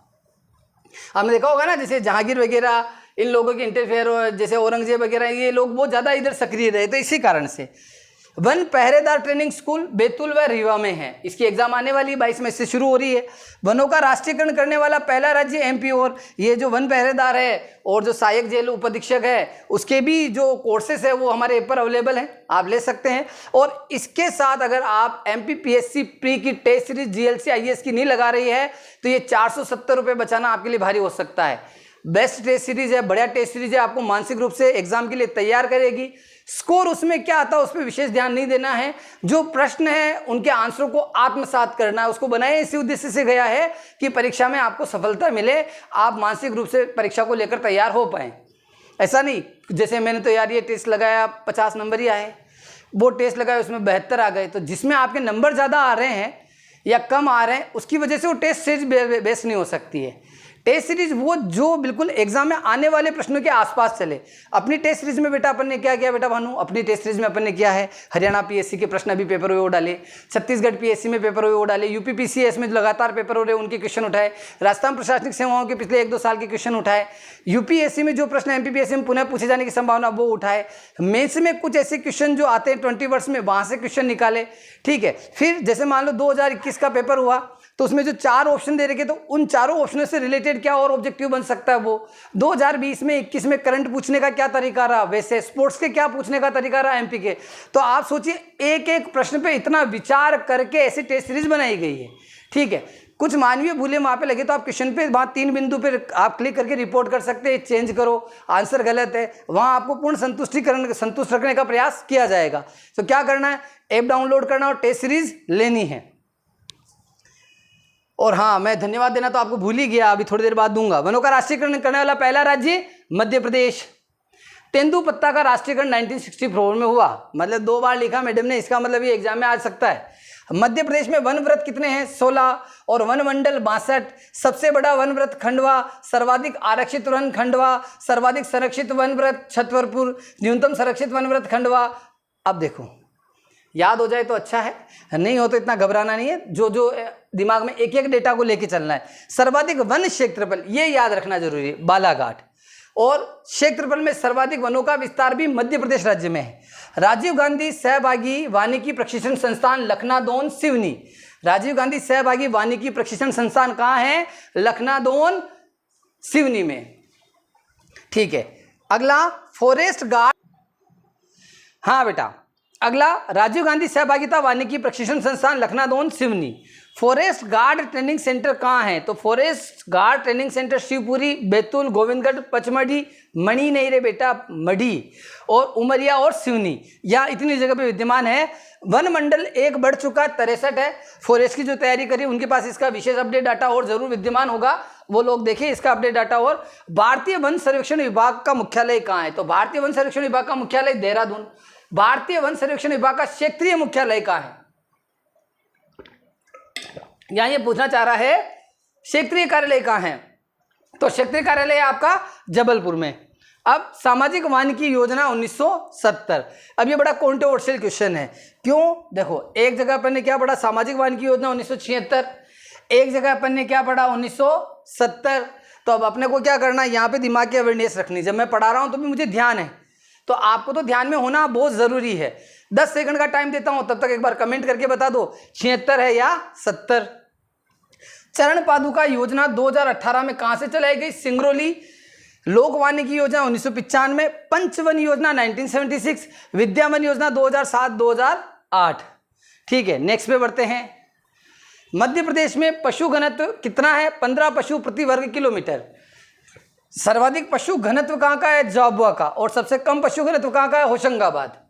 आपने देखा होगा ना, जैसे जहांगीर वगैरह इन लोगों के इंटरफेयर, जैसे औरंगजेब वगैरह, ये लोग बहुत ज़्यादा इधर सक्रिय रहे, तो इसी कारण से। वन पहरेदार ट्रेनिंग स्कूल बैतूल व रीवा में है। इसकी एग्जाम आने वाली 22 मई से शुरू हो रही है। वनों का राष्ट्रीयकरण करने वाला पहला राज्य एमपी। और ये जो वन पहरेदार है और जो सहायक जेल उपाधीक्षक है, उसके भी जो कोर्सेस है वो हमारे ऐप पर अवेलेबल हैं, आप ले सकते हैं। और इसके साथ अगर आप MPPSC प्री की टेस्ट सीरीज GLC IAS की नहीं लगा रही है तो ये 470 रुपये बचाना आपके लिए भारी हो सकता है। बेस्ट टेस्ट सीरीज है, बढ़िया टेस्ट सीरीज है, आपको मानसिक रूप से एग्जाम के लिए तैयार करेगी। स्कोर उसमें क्या आता है उस पर विशेष ध्यान नहीं देना है। जो प्रश्न है उनके आंसरों को आत्मसात करना है। उसको बनाए इसी उद्देश्य से गया है कि परीक्षा में आपको सफलता मिले, आप मानसिक रूप से परीक्षा को लेकर तैयार हो पाए। ऐसा नहीं जैसे मैंने तो यार ये टेस्ट लगाया 50 नंबर ही आए, वो टेस्ट लगाया उसमें 72 आ गए, तो जिसमें आपके नंबर ज़्यादा आ रहे हैं या कम आ रहे हैं उसकी वजह से वो टेस्ट सीरीज बेस्ट नहीं हो सकती है। टेस्ट सीरीज वो जो बिल्कुल एग्जाम में आने वाले प्रश्नों के आसपास चले। अपनी टेस्ट सीरीज में बेटा अपन ने क्या किया बेटा भानु, अपनी टेस्ट सीरीज में अपन ने किया है हरियाणा PSC के प्रश्न अभी पेपर हुए वो डाले, छत्तीसगढ़ PSC में पेपर हुए वो डाले, UP PCS में जो लगातार पेपर हो रहे उनके क्वेश्चन उठाए, राजस्थान प्रशासनिक सेवाओं के पिछले 1-2 साल के क्वेश्चन उठाए, UPSC में जो प्रश्न MPPSC में पुनः पूछे जाने की संभावना वो उठाए, मेंस में कुछ ऐसे क्वेश्चन जो आते हैं 20 वर्ष में वहाँ से क्वेश्चन निकाले, ठीक है। फिर जैसे मान लो 2021 का पेपर हुआ तो उसमें जो 4 ऑप्शन दे रखे तो उन चारों ऑप्शनों से रिलेटेड क्या और ऑब्जेक्टिव बन सकता है वो। 2020 में 21 में करंट पूछने का क्या तरीका रहा, वैसे स्पोर्ट्स के क्या पूछने का तरीका रहा MP के। तो आप सोचिए एक एक प्रश्न पे इतना विचार करके ऐसी टेस्ट सीरीज बनाई गई है, ठीक है। कुछ मानवीय भूलें वहाँ पे लगे तो आप क्वेश्चन पे वहाँ 3 बिंदु पे आप क्लिक करके रिपोर्ट कर सकते हैं, चेंज करो, आंसर गलत है, वहाँ आपको पूर्ण संतुष्ट रखने का प्रयास किया जाएगा। तो क्या करना है, ऐप डाउनलोड करना और टेस्ट सीरीज लेनी है। और हाँ, मैं धन्यवाद देना तो आपको भूल ही गया, अभी थोड़ी देर बाद दूंगा। वनों का राष्ट्रीयकरण करने वाला पहला राज्य मध्य प्रदेश। तेंदुपत्ता का राष्ट्रीयकरण 1964 में हुआ, मतलब 2 बार लिखा मैडम ने, इसका मतलब ये एग्जाम में आ सकता है। मध्य प्रदेश में वन व्रत कितने हैं? 16 और वन मंडल 62। सबसे बड़ा वन व्रत खंडवा, सर्वाधिक आरक्षित वन खंडवा, सर्वाधिक संरक्षित वन व्रत छतरपुर, न्यूनतम संरक्षित वन व्रत खंडवा। अब देखो याद हो जाए तो अच्छा है, नहीं हो तो इतना घबराना नहीं है, जो दिमाग में एक एक डेटा को लेके चलना है। सर्वाधिक वन क्षेत्रफल ये याद रखना जरूरी है, बालाघाट। और क्षेत्रफल में सर्वाधिक वनों का विस्तार भी मध्य प्रदेश राज्य में है। राजीव गांधी सहभागी वानिकी प्रशिक्षण संस्थान लखनादौन सिवनी। राजीव गांधी सहभागी वानिकी प्रशिक्षण संस्थान कहाँ है? लखनादौन सिवनी में। ठीक है, अगला फॉरेस्ट गार्ड। हाँ बेटा, अगला राजीव गांधी सहभागिता वानिकी प्रशिक्षण संस्थान Lakhnadon Seoni. Forest guard training centre कहाँ है? तो forest guard training centre Shivpuri, Betul, Govindgarh, Pachmarhi, मणि नहीं रे बेटा, मढ़ी और उमरिया और सिवनी, या इतनी जगह पे विद्यमान है। वन मंडल 1 बढ़ चुका 63 है। फॉरेस्ट की जो तैयारी करी उनके पास इसका विशेष अपडेट डाटा और जरूर विद्यमान होगा, वो लोग देखें इसका अपडेट डाटा। और भारतीय वन सर्वेक्षण विभाग का मुख्यालय कहाँ है? तो भारतीय वन सर्वेक्षण विभाग का मुख्यालय देहरादून। भारतीय वन सर्वेक्षण विभाग का क्षेत्रीय मुख्यालय कहाँ है? यहां ये पूछना चाह रहा है क्षेत्रीय कार्यालय कहाँ है? तो क्षेत्रीय कार्यालय आपका जबलपुर में। अब सामाजिक वानिकी योजना 1970। अब ये बड़ा कॉन्ट्रोवर्शियल क्वेश्चन है। क्यों? देखो, एक जगह अपन ने क्या पढ़ा? सामाजिक वानिकी योजना 1976। एक जगह अपन ने क्या पढ़ा? 1970। तो अब अपने को क्या करना है? यहाँ पे दिमाग की अवेयरनेस रखनी। जब मैं पढ़ा रहा हूँ तो भी मुझे ध्यान है, तो आपको तो ध्यान में होना बहुत जरूरी है। 10 सेकंड का टाइम देता हूं, तब तक एक बार कमेंट करके बता दो 76 है या 70। चरण पादुका योजना 2018 में कहां से चलाई गई? सिंगरौली। लोक वानिकी योजना 1995, पंचवन योजना 1976, विद्यावन योजना 2007-2008। ठीक है, नेक्स्ट पे बढ़ते हैं। मध्य प्रदेश में पशु घनत्व कितना है? 15 पशु प्रति वर्ग किलोमीटर। सर्वाधिक पशु घनत्व कहाँ का है? झाबुआ का। और सबसे कम पशु घनत्व कहाँ का है? होशंगाबाद।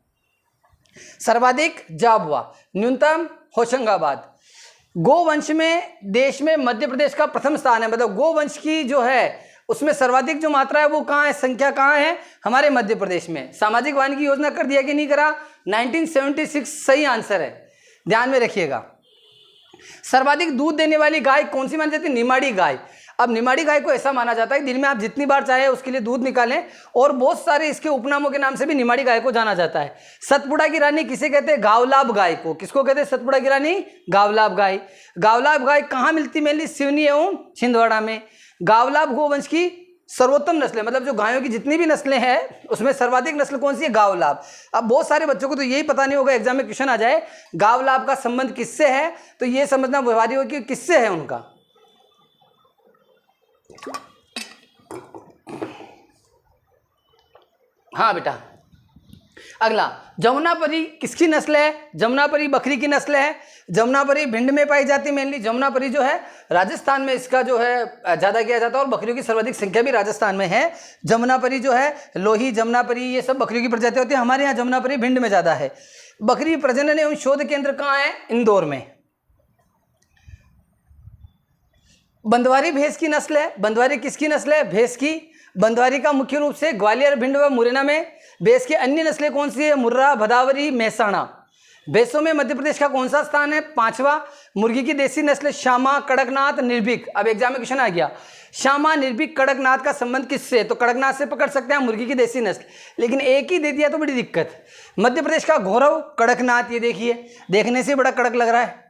सर्वाधिक झाबुआ, न्यूनतम होशंगाबाद। गोवंश में देश में मध्य प्रदेश का प्रथम स्थान है। मतलब गोवंश की जो है उसमें सर्वाधिक जो मात्रा है वो कहाँ है? संख्या कहाँ है? हमारे मध्य प्रदेश में। सामाजिक वानिकी योजना कर दिया कि नहीं करा? 1976 सही आंसर है, ध्यान में रखिएगा। सर्वाधिक दूध देने वाली गाय कौन सी मानी जाती है? निमाड़ी गाय। अब निमाड़ी गाय को ऐसा माना जाता है दिन में आप जितनी बार चाहे उसके लिए दूध निकालें, और बहुत सारे इसके उपनामों के नाम से भी निमाड़ी गाय को जाना जाता है। सतपुड़ा की रानी किसे कहते हैं? गावलाभ गाय को। किसको कहते हैं सतपुड़ा की रानी? गावलाभ गाय। गावलाभ गाय कहाँ मिलती? मेनली सिवनी एवं छिंदवाड़ा में। गावलाभ गोवंश की सर्वोत्तम नस्लें, मतलब जो गायों की जितनी भी नस्लें हैं उसमें सर्वाधिक नस्ल कौन सी है? गावलाभ। अब बहुत सारे बच्चों को तो यही पता नहीं होगा, एग्जाम में क्वेश्चन आ जाए गावलाभ का संबंध किससे है, तो ये समझना व्यवहारिक हो कि किससे है उनका। हाँ बेटा, अगला जमुनापरी किसकी नस्ल है? जमुनापरी बकरी की नस्ल है। जमुनापरी भिंड में पाई जाती है मेनली। जमुनापरी जो है राजस्थान में इसका जो है ज़्यादा किया जाता है, और बकरियों की सर्वाधिक संख्या भी राजस्थान में है। जमुनापरी जो है, लोही, जमुनापरी, ये सब बकरियों की प्रजाति होती है। हमारे यहाँ जमुनापरी भिंड में ज़्यादा है। बकरी प्रजनन एवं शोध केंद्र कहाँ है? इंदौर में। बंदवारी भैंस की नस्ल है। बंदवारी किसकी नस्ल है? भैंस की। बंदवारी का मुख्य रूप से ग्वालियर, भिंड व मुरैना में। भैंस की अन्य नस्लें कौन सी है? मुर्रा, भदावरी, महसाणा। भैंसों में मध्य प्रदेश का कौन सा स्थान है? 5वां। मुर्गी की देसी नस्ल श्यामा, कड़कनाथ, निर्भीक। अब एग्जाम में क्वेश्चन आ गया, श्यामा, निर्भीक, कड़कनाथ का संबंध किससे? तो कड़कनाथ से पकड़ सकते हैं मुर्गी की देसी नस्ल, लेकिन एक ही दे दिया तो बड़ी दिक्कत। मध्य प्रदेश का गौरव कड़कनाथ, ये देखिए, देखने से बड़ा कड़क लग रहा है।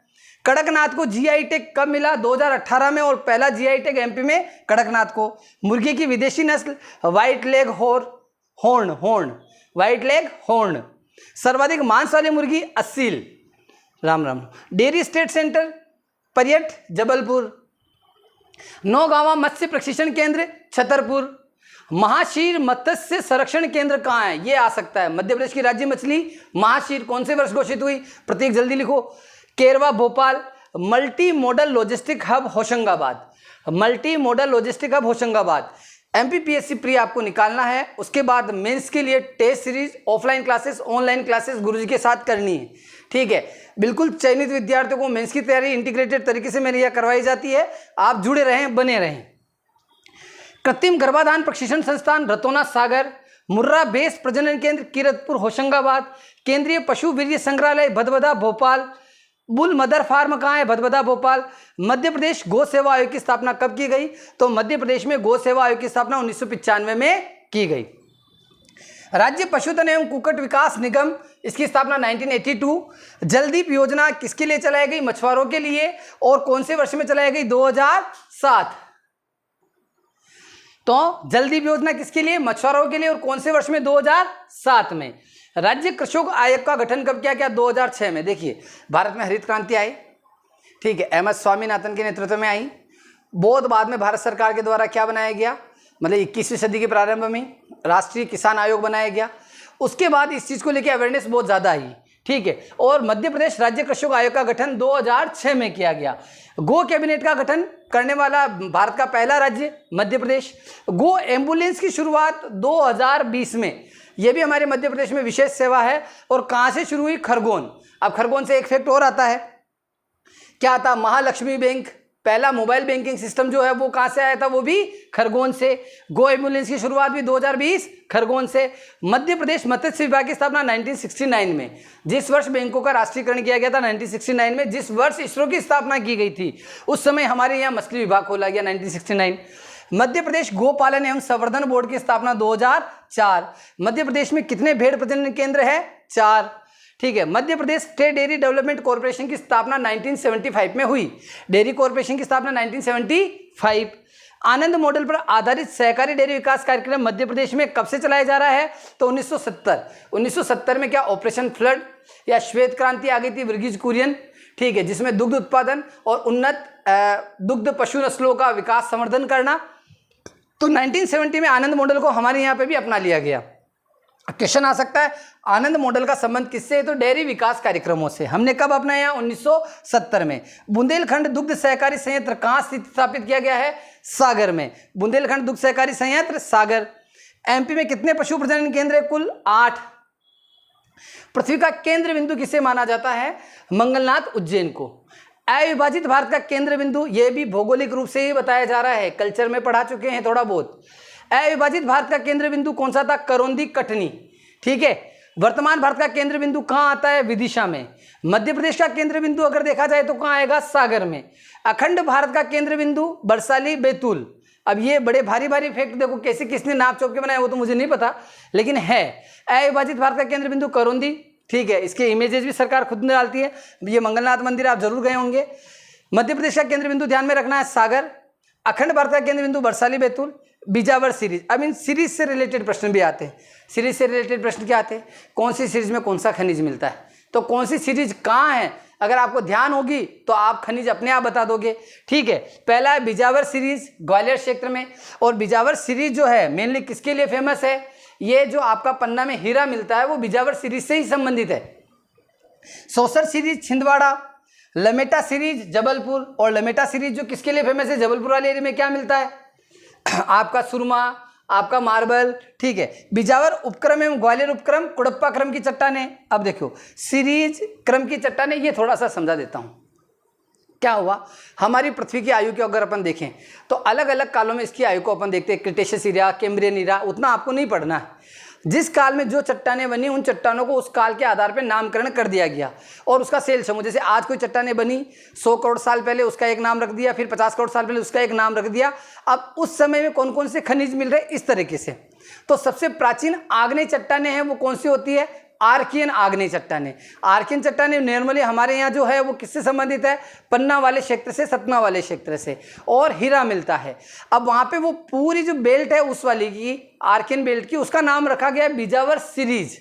कड़कनाथ को जीआई टैग कब मिला? 2018 में, और पहला जीआई टैग एमपी में कड़कनाथ को। मुर्गी की विदेशी नस्ल white leghorn, white leghorn. सर्वाधिक मांस वाली मुर्गी असील। राम राम। डेयरी स्टेट सेंटर पर्यट जबलपुर। नौगांवा मत्स्य प्रशिक्षण केंद्र छतरपुर। महाशीर मत्स्य संरक्षण केंद्र कहाँ है? ये आ सकता है मध्य प्रदेश की राज्य मछली महाशीर कौन से वर्ष घोषित हुई? प्रतीक जल्दी लिखो। Kerwa Bhopal. Multi modal logistic hub Hoshangabad. Multi modal logistic hub Hoshangabad. MPPSC pre आपको निकालना है, उसके बाद मेंस के लिए test series, offline classes, online classes Guruji के साथ करनी है। ठीक है, बिल्कुल चयनित विद्यार्थियों को मेंस की तैयारी इंटीग्रेटेड तरीके से मेरी यह करवाई जाती है। आप जुड़े रहें, बने रहें। कृत्रिम गर्भाधान प्रशिक्षण संस्थान रतौना सागर। मुर्रा बेस प्रजनन केंद्र कीरतपुर होशंगाबाद। केंद्रीय पशु वीर्य संग्रहालय Bhadbhada Bhopal. Bull mother farm कहाँ है? भदभदा भोपाल। मध्य प्रदेश गौ सेवा आयोग की स्थापना कब की गई? तो मध्य प्रदेश में गौ सेवा आयोग की स्थापना 1995 में की गई। राज्य पशुधन एवं कुक्कुट विकास निगम, इसकी स्थापना 1982। जलदीप योजना किसके लिए चलाई गई? मछुआरों के लिए। और कौन से वर्ष में चलाई गई? 2007। तो जल दीप योजना किसके लिए? मछुआरों के लिए। और कौन से वर्ष में? 2007 में। राज्य कृषक आयोग का गठन कब किया गया? 2006 में। देखिए, भारत में हरित क्रांति आई, ठीक है, एम एस स्वामीनाथन के नेतृत्व में आई। बहुत बाद में भारत सरकार के द्वारा क्या बनाया गया, मतलब 21वीं सदी के प्रारंभ में राष्ट्रीय किसान आयोग बनाया गया। उसके बाद इस चीज़ को लेकर अवेयरनेस बहुत ज़्यादा आई, ठीक है। और मध्य प्रदेश राज्य कृषक आयोग का गठन 2006 में किया गया। गो कैबिनेट का गठन करने वाला भारत का पहला राज्य मध्य प्रदेश। गो एम्बुलेंस की शुरुआत 2020 में, यह भी हमारे मध्य प्रदेश में विशेष सेवा है। और कहाँ से शुरू हुई? खरगोन। अब खरगोन से एक फैक्ट और आता है, क्या था? महालक्ष्मी बैंक, पहला मोबाइल बैंकिंग सिस्टम जो है वो कहाँ से आया था? वो भी खरगोन से। गो एम्बुलेंस की शुरुआत भी 2020 खरगोन से। मध्य प्रदेश मत्स्य विभाग की स्थापना 1969 में। जिस वर्ष बैंकों का राष्ट्रीयकरण किया गया था 1969 में, जिस वर्ष इसरो की स्थापना की गई थी, उस समय हमारे यहाँ मछली विभाग खोला गया 1969। मध्य प्रदेश गोपालन एवं संवर्धन बोर्ड की स्थापना 2004। मध्य प्रदेश में कितने भेड़ प्रजनन केंद्र है? 4, ठीक है। Madhya Pradesh state dairy development corporation की स्थापना 1975 में हुई। डेयरी कॉर्पोरेशन की स्थापना 1975। आनंद मॉडल पर आधारित सहकारी डेयरी विकास कार्यक्रम मध्य प्रदेश में कब से चलाया जा रहा है? तो 1970 में क्या ऑपरेशन फ्लड या श्वेत क्रांति आ गई थी, वर्गीज कुरियन, ठीक है, जिसमें दुग्ध उत्पादन और उन्नत दुग्ध पशु नस्लों का विकास संवर्धन करना। तो 1970 में आनंद मॉडल को हमारे यहाँ पे भी अपना लिया गया। क्वेश्चन आ सकता है, आनंद मॉडल का संबंध किससे है? तो डेयरी विकास कार्यक्रमों से। हमने कब अपनाया? 1970 में। बुंदेलखंड दुग्ध सहकारी संयंत्र कहाँ स्थापित किया गया है? सागर में। बुंदेलखंड दुग्ध सहकारी संयंत्र सागर। एमपी में कितने पशु प्रजनन केंद्र है? कुल 8। पृथ्वी का केंद्र बिंदु किसे माना जाता है? मंगलनाथ उज्जैन को। अविभाजित भारत का केंद्र बिंदु, यह भी भौगोलिक रूप से ही बताया जा रहा है, कल्चर में पढ़ा चुके हैं थोड़ा बहुत। अविभाजित भारत का केंद्र बिंदु कौन सा था? करौंदी कटनी, ठीक है। वर्तमान भारत का केंद्र बिंदु कहाँ आता है? विदिशा में। मध्य प्रदेश का केंद्र बिंदु अगर देखा जाए तो कहाँ आएगा? सागर में। अखंड भारत का केंद्र बिंदु बरसाली बैतूल। अब ये बड़े भारी भारी फैक्ट देखो कैसे किसने नाप चौप के बनाए वो तो मुझे नहीं पता, लेकिन है। अविभाजित भारत का केंद्र बिंदु करौंदी, ठीक है। इसके इमेजेस भी सरकार खुद डालती है। ये मंगलनाथ मंदिर आप जरूर गए होंगे। मध्य प्रदेश का केंद्र बिंदु ध्यान में रखना है सागर। अखंड भारत का केंद्र बिंदु बरसाली बैतूल। बिजावर सीरीज, अब इन सीरीज से रिलेटेड प्रश्न भी आते हैं। सीरीज से रिलेटेड प्रश्न क्या आते हैं? कौन सी सीरीज में कौन सा खनिज मिलता है, तो कौन सी सीरीज कहाँ है, अगर आपको ध्यान होगी तो आप खनिज अपने आप बता दोगे, ठीक है। पहला है बिजावर सीरीज, ग्वालियर क्षेत्र में। और बिजावर सीरीज जो है मेनली किसके लिए फेमस है? ये जो आपका पन्ना में हीरा मिलता है वो बिजावर सीरीज से ही संबंधित है। Sausar series Chhindwara, Lameta series Jabalpur. और लमेटा सीरीज जो किसके लिए फेमस है? जबलपुर वाले एरिया में क्या मिलता है? आपका सुरमा, आपका मार्बल, ठीक है। बिजावर उपक्रम एवं ग्वालियर उपक्रम, कुड़प्पा क्रम की चट्टानें। अब देखो सीरीज क्रम की चट्टानें, ये थोड़ा सा समझा देता हूं। क्या हुआ, हमारी पृथ्वी की आयु की अगर अपन देखें तो अलग अलग कालों में इसकी आयु को अपन देखते हैं। क्रिटेशियस ईरा, कैम्ब्रियन ईरा, उतना आपको नहीं पढ़ना है। जिस काल में जो चट्टानें बनी उन चट्टानों को उस काल के आधार पर नामकरण कर दिया गया और उसका सेल समूह, जैसे आज कोई चट्टानें बनी 100 करोड़ साल पहले उसका एक नाम रख दिया, फिर 50 करोड़ साल पहले उसका एक नाम रख दिया। अब उस समय में कौन कौन से खनिज मिल रहे, इस तरीके से। तो सबसे प्राचीन आग्नेय चट्टानें हैं वो कौन सी होती है? आर्कियन आग्नेय चट्टानें। आर्कियन चट्टानें नॉर्मली हमारे यहाँ जो है वो किससे संबंधित है? पन्ना वाले क्षेत्र से, सतना वाले क्षेत्र से। और हीरा मिलता है। अब वहाँ पे वो पूरी जो बेल्ट है उस वाली की, आर्कियन बेल्ट की, उसका नाम रखा गया बिजावर सीरीज।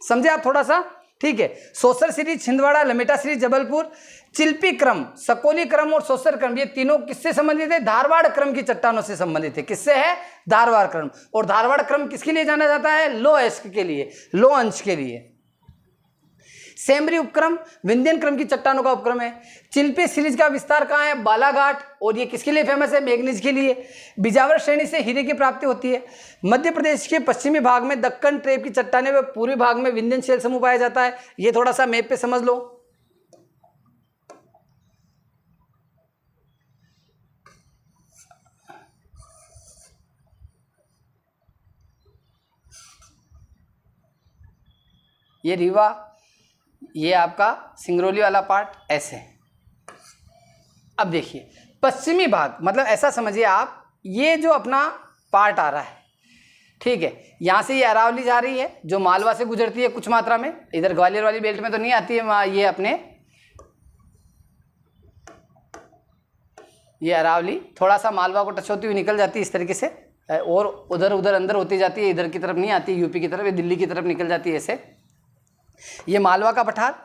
समझे आप थोड़ा सा, ठीक है। सोसर सीरीज छिंदवाड़ा, लमेटा सीरीज जबलपुर। चिल्पी क्रम, सकोली क्रम और सोसर क्रम, ये तीनों किससे संबंधित है? धारवाड़ क्रम की चट्टानों से संबंधित है। किससे है? धारवाड़ क्रम। और धारवाड़ क्रम किसके लिए जाना जाता है? लो एस्क के लिए, लो अंश के लिए। सेमरी उपक्रम विंध्यन क्रम की चट्टानों का उपक्रम है। चिल्पी सीरीज का विस्तार कहाँ है? बालाघाट। और ये किसके लिए फेमस है? मैग्नीज के लिए। बिजावर श्रेणी से हीरे की प्राप्ति होती है। मध्य प्रदेश के पश्चिमी भाग में दक्कन ट्रेप की चट्टानें व पूर्वी भाग में विंध्यन शैल समूह पाया जाता है। ये थोड़ा सा मैप पे समझ लो। ये रीवा, ये आपका सिंगरौली वाला पार्ट ऐसे। अब देखिए पश्चिमी भाग, मतलब ऐसा समझिए आप, ये जो अपना पार्ट आ रहा है, ठीक है, यहाँ से ये अरावली जा रही है जो मालवा से गुजरती है कुछ मात्रा में, इधर ग्वालियर वाली बेल्ट में तो नहीं आती है, ये अपने ये अरावली थोड़ा सा मालवा को टच होती हुई निकल जाती है इस तरीके से, और उधर उधर अंदर होती जाती है, इधर की तरफ नहीं आती यूपी की तरफ, ये दिल्ली की तरफ निकल जाती है ऐसे। ये मालवा का पठार।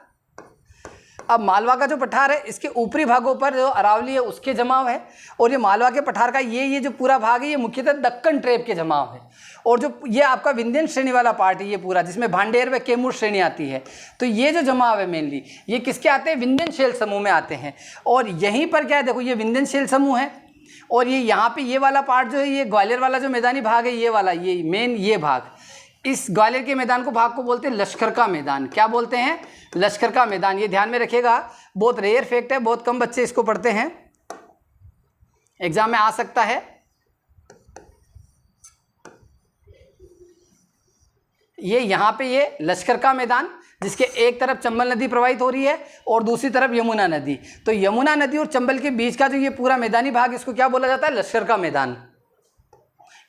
अब मालवा का जो पठार है इसके ऊपरी भागों पर जो अरावली है उसके जमाव है, और ये मालवा के पठार का ये जो पूरा भाग है ये मुख्यतः दक्कन ट्रेप के जमाव है। और जो ये आपका विंध्यन श्रेणी वाला पार्ट है ये पूरा, जिसमें भांडेर व कैमूर श्रेणी आती है, तो ये जो जमाव है मेनली ये किसके आते हैं, विंध्यनशील समूह में आते हैं। और यहीं पर क्या है, देखो ये विंध्यनशील समूह है, और ये यहाँ पे ये वाला पार्ट जो है ये ग्वालियर वाला जो मैदानी भाग है ये वाला, ये मेन ये भाग, इस ग्वालियर के मैदान को भाग को बोलते हैं लश्कर का मैदान। क्या बोलते हैं, लश्कर का मैदान। ये ध्यान में रखिएगा, बहुत रेयर फैक्ट है, बहुत कम बच्चे इसको पढ़ते हैं, एग्जाम में आ सकता है। ये यहाँ पे ये लश्कर का मैदान, जिसके एक तरफ चंबल नदी प्रवाहित हो रही है और दूसरी तरफ यमुना नदी, तो यमुना नदी और चंबल के बीच का जो ये पूरा मैदानी भाग इसको क्या बोला जाता है, लश्कर का मैदान।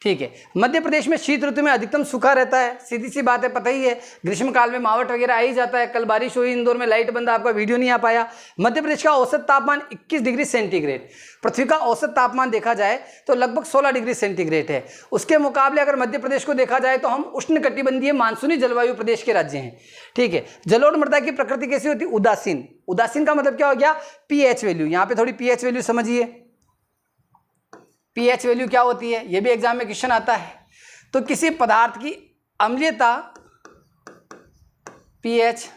ठीक है। मध्य प्रदेश में शीत ऋतु में अधिकतम सूखा रहता है, सीधी सी बात है, पता ही है। ग्रीष्म काल में मावठ वगैरह आ ही जाता है। कल बारिश हुई इंदौर में, लाइट बंद, आपका वीडियो नहीं आ पाया। मध्य प्रदेश का औसत तापमान 21 डिग्री सेंटीग्रेड। पृथ्वी का औसत तापमान देखा जाए तो लगभग 16 डिग्री सेंटीग्रेड है। उसके मुकाबले अगर मध्य प्रदेश को देखा जाए तो हम उष्णकटिबंधीय मानसूनी जलवायु प्रदेश के राज्य हैं। ठीक है। जलोढ़ मृदा की प्रकृति कैसी होती है, उदासीन। उदासीन का मतलब क्या हो गया, पीएच वैल्यू। यहाँ पे थोड़ी पीएच वैल्यू समझिए, पीएच वैल्यू क्या होती है, ये भी एग्जाम में क्वेश्चन आता है। तो किसी पदार्थ की अम्लीयता पीएच,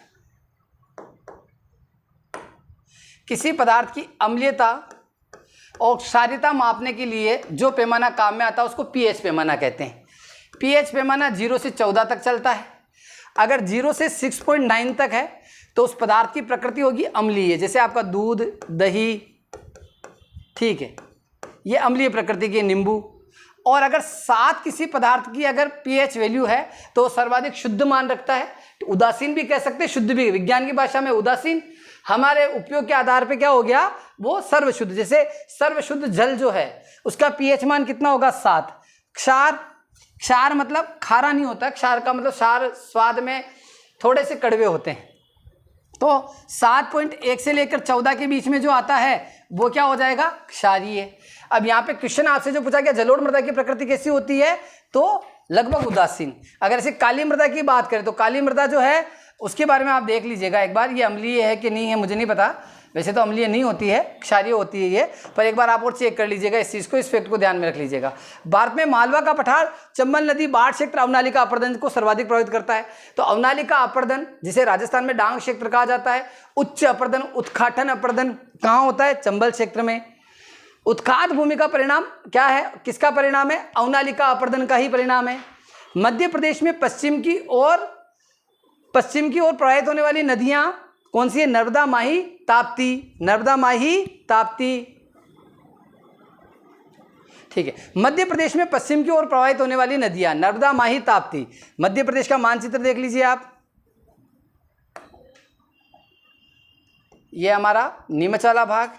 किसी पदार्थ की अम्लीयता और क्षारीयता मापने के लिए जो पैमाना काम में आता है उसको पीएच पैमाना कहते हैं। पीएच पैमाना 0 से 14 तक चलता है। अगर 0 से 6.9 तक है तो उस पदार्थ की प्रकृति होगी अम्लीय, जैसे आपका दूध, दही, ठीक है, ये अम्लीय प्रकृति के, नींबू। और अगर 7 किसी पदार्थ की अगर पीएच वैल्यू है तो सर्वाधिक शुद्ध मान रखता है। तो उदासीन भी कह सकते हैं, शुद्ध भी। विज्ञान की भाषा में उदासीन, हमारे उपयोग के आधार पे क्या हो गया, वो सर्वशुद्ध। जैसे सर्वशुद्ध जल जो है उसका पीएच मान कितना होगा, 7। क्षार, क्षार मतलब खारा नहीं होता, क्षार का मतलब क्षार स्वाद में थोड़े से कड़वे होते हैं। तो 7.1 से लेकर 14 के बीच में जो आता है वो क्या हो जाएगा, क्षारीय। अब यहाँ पे क्वेश्चन आपसे जो पूछा गया जलोढ़ मृदा की प्रकृति कैसी होती है, तो लगभग उदासीन। अगर ऐसे काली मृदा की बात करें तो काली मृदा जो है उसके बारे में आप देख लीजिएगा एक बार, ये अम्लीय है कि नहीं है मुझे नहीं पता, वैसे तो अम्लीय नहीं होती है, क्षारीय होती है ये, पर एक बार आप और चेक कर लीजिएगा इस चीज़ को, इस फैक्ट को ध्यान में रख लीजिएगा। भारत में मालवा का पठार, चंबल नदी, बाढ़ क्षेत्र, अवनालिका अपर्दन को सर्वाधिक प्रभावित करता है। तो अवनालिका अपर्दन, जिसे राजस्थान में डांग क्षेत्र कहा जाता है, उच्च अपर्दन, उत्खाटन अपर्दन कहाँ होता है, चंबल क्षेत्र में। उत्खात भूमि का परिणाम क्या है, किसका परिणाम है, अवनालिका अपर्दन का ही परिणाम है। मध्य प्रदेश में पश्चिम की ओर प्रवाहित होने वाली नदियां कौन सी है, नर्मदा, माही, ताप्ती। नर्मदा, माही, ताप्ती, ठीक है। मध्य प्रदेश में पश्चिम की ओर प्रवाहित होने वाली नदियां नर्मदा, माही, ताप्ती। मध्य प्रदेश का मानचित्र देख लीजिए आप, ये हमारा नीमच वाला भाग,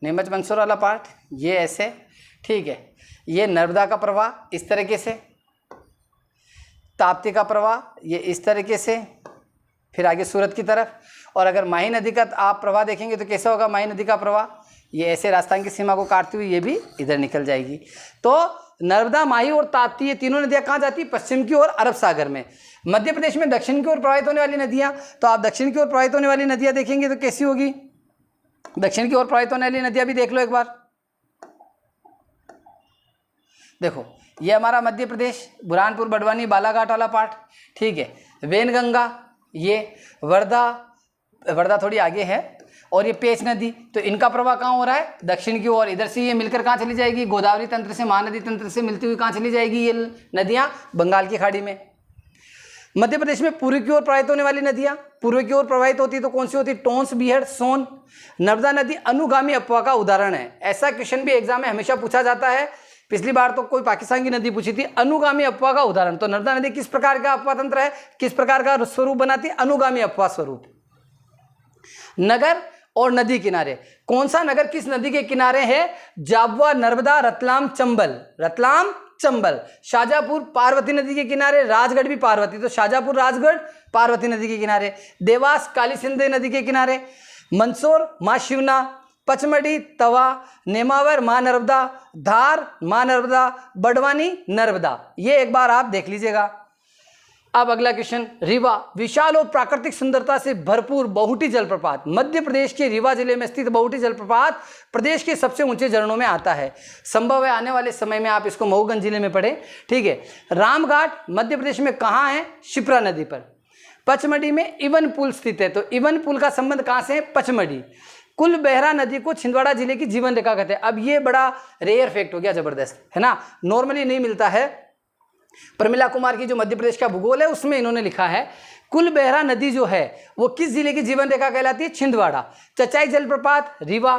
नीमच मंदसौर वाला पार्ट, ये ऐसे, ठीक है। ये नर्मदा का प्रवाह इस तरीके से, ताप्ती का प्रवाह ये इस तरीके से, फिर आगे सूरत की तरफ। और अगर माही नदी का आप प्रवाह देखेंगे तो कैसा होगा, माही नदी का प्रवाह ये ऐसे राजस्थान की सीमा को काटती हुई ये भी इधर निकल जाएगी। तो नर्मदा, माही और ताप्ती ये तीनों नदियाँ कहाँ जाती है, पश्चिम की ओर, अरब सागर में। मध्य प्रदेश में दक्षिण की ओर प्रवाहित होने वाली नदियाँ, तो आप दक्षिण की ओर प्रवाहित होने वाली नदियाँ देखेंगे तो कैसी होगी, दक्षिण की ओर प्रवाहित होने वाली नदियाँ भी देख लो एक बार। देखो ये हमारा मध्य प्रदेश, बुरहानपुर, बड़वानी, बालाघाट वाला पार्ट, ठीक है। वेनगंगा, ये वर्धा थोड़ी आगे है, और ये पेच नदी, तो इनका प्रवाह कहाँ हो रहा है, दक्षिण की ओर। इधर से ये मिलकर कहाँ चली जाएगी, गोदावरी तंत्र से, महानदी तंत्र से मिलती हुई कहाँ चली जाएगी ये नदियाँ, बंगाल की खाड़ी में। मध्य प्रदेश में पूर्व की ओर प्रवाहित होने वाली नदियाँ, पूर्व की ओर प्रवाहित होती तो कौन सी होती, टोंस, बीहड़, सोन। नर्मदा नदी अनुगामी अफवाह का उदाहरण है। ऐसा क्वेश्चन भी एग्जाम में हमेशा पूछा जाता है। पिछली बार तो कोई पाकिस्तान की नदी पूछी थी, अनुगामी अफवाह का उदाहरण। तो नर्मदा नदी किस प्रकार का अफवाह तंत्र है, किस प्रकार का स्वरूप बनाती है, अनुगामी अफवाह स्वरूप। नगर और नदी किनारे, कौन सा नगर किस नदी के किनारे है, जाबुआ, नर्मदा, रतलाम, चंबल। रतलाम, चंबल। शाहजहांपुर पार्वती नदी के किनारे, राजगढ़ भी पार्वती, तो शाहजहांपुर, राजगढ़ पार्वती नदी के किनारे। देवास काली सिंध नदी के किनारे। मंदसौर मां शिवना, पचमढ़ी तवा, नेमावर माँ नर्मदा, धार माँ नर्मदा, बड़वानी नर्मदा। ये एक बार आप देख लीजिएगा। अब अगला क्वेश्चन, रीवा, विशाल और प्राकृतिक सुंदरता से भरपूर बहुटी जलप्रपात। मध्य प्रदेश के रीवा जिले में स्थित बहुटी जलप्रपात प्रदेश के सबसे ऊंचे झरनों में आता है। संभव है आने वाले समय में आप इसको मऊगंज जिले में पढ़ें। ठीक है, रामघाट मध्य प्रदेश में कहाँ है? शिप्रा नदी पर। पचमढ़ी में इवन पुल स्थित है, तो इवन पुल का संबंध कहाँ से है? पचमढ़ी। कुल बहरा नदी को छिंदवाड़ा जिले की जीवन रेखा कहते हैं। अब ये बड़ा रेयर फैक्ट हो गया, जबरदस्त है ना, नॉर्मली नहीं मिलता है। प्रमिला कुमार की जो मध्य प्रदेश का भूगोल है उसमें इन्होंने लिखा है कुल बहरा नदी जो है वो किस जिले की जीवन रेखा कहलाती है? छिंदवाड़ा। चचाई जलप्रपात रीवा,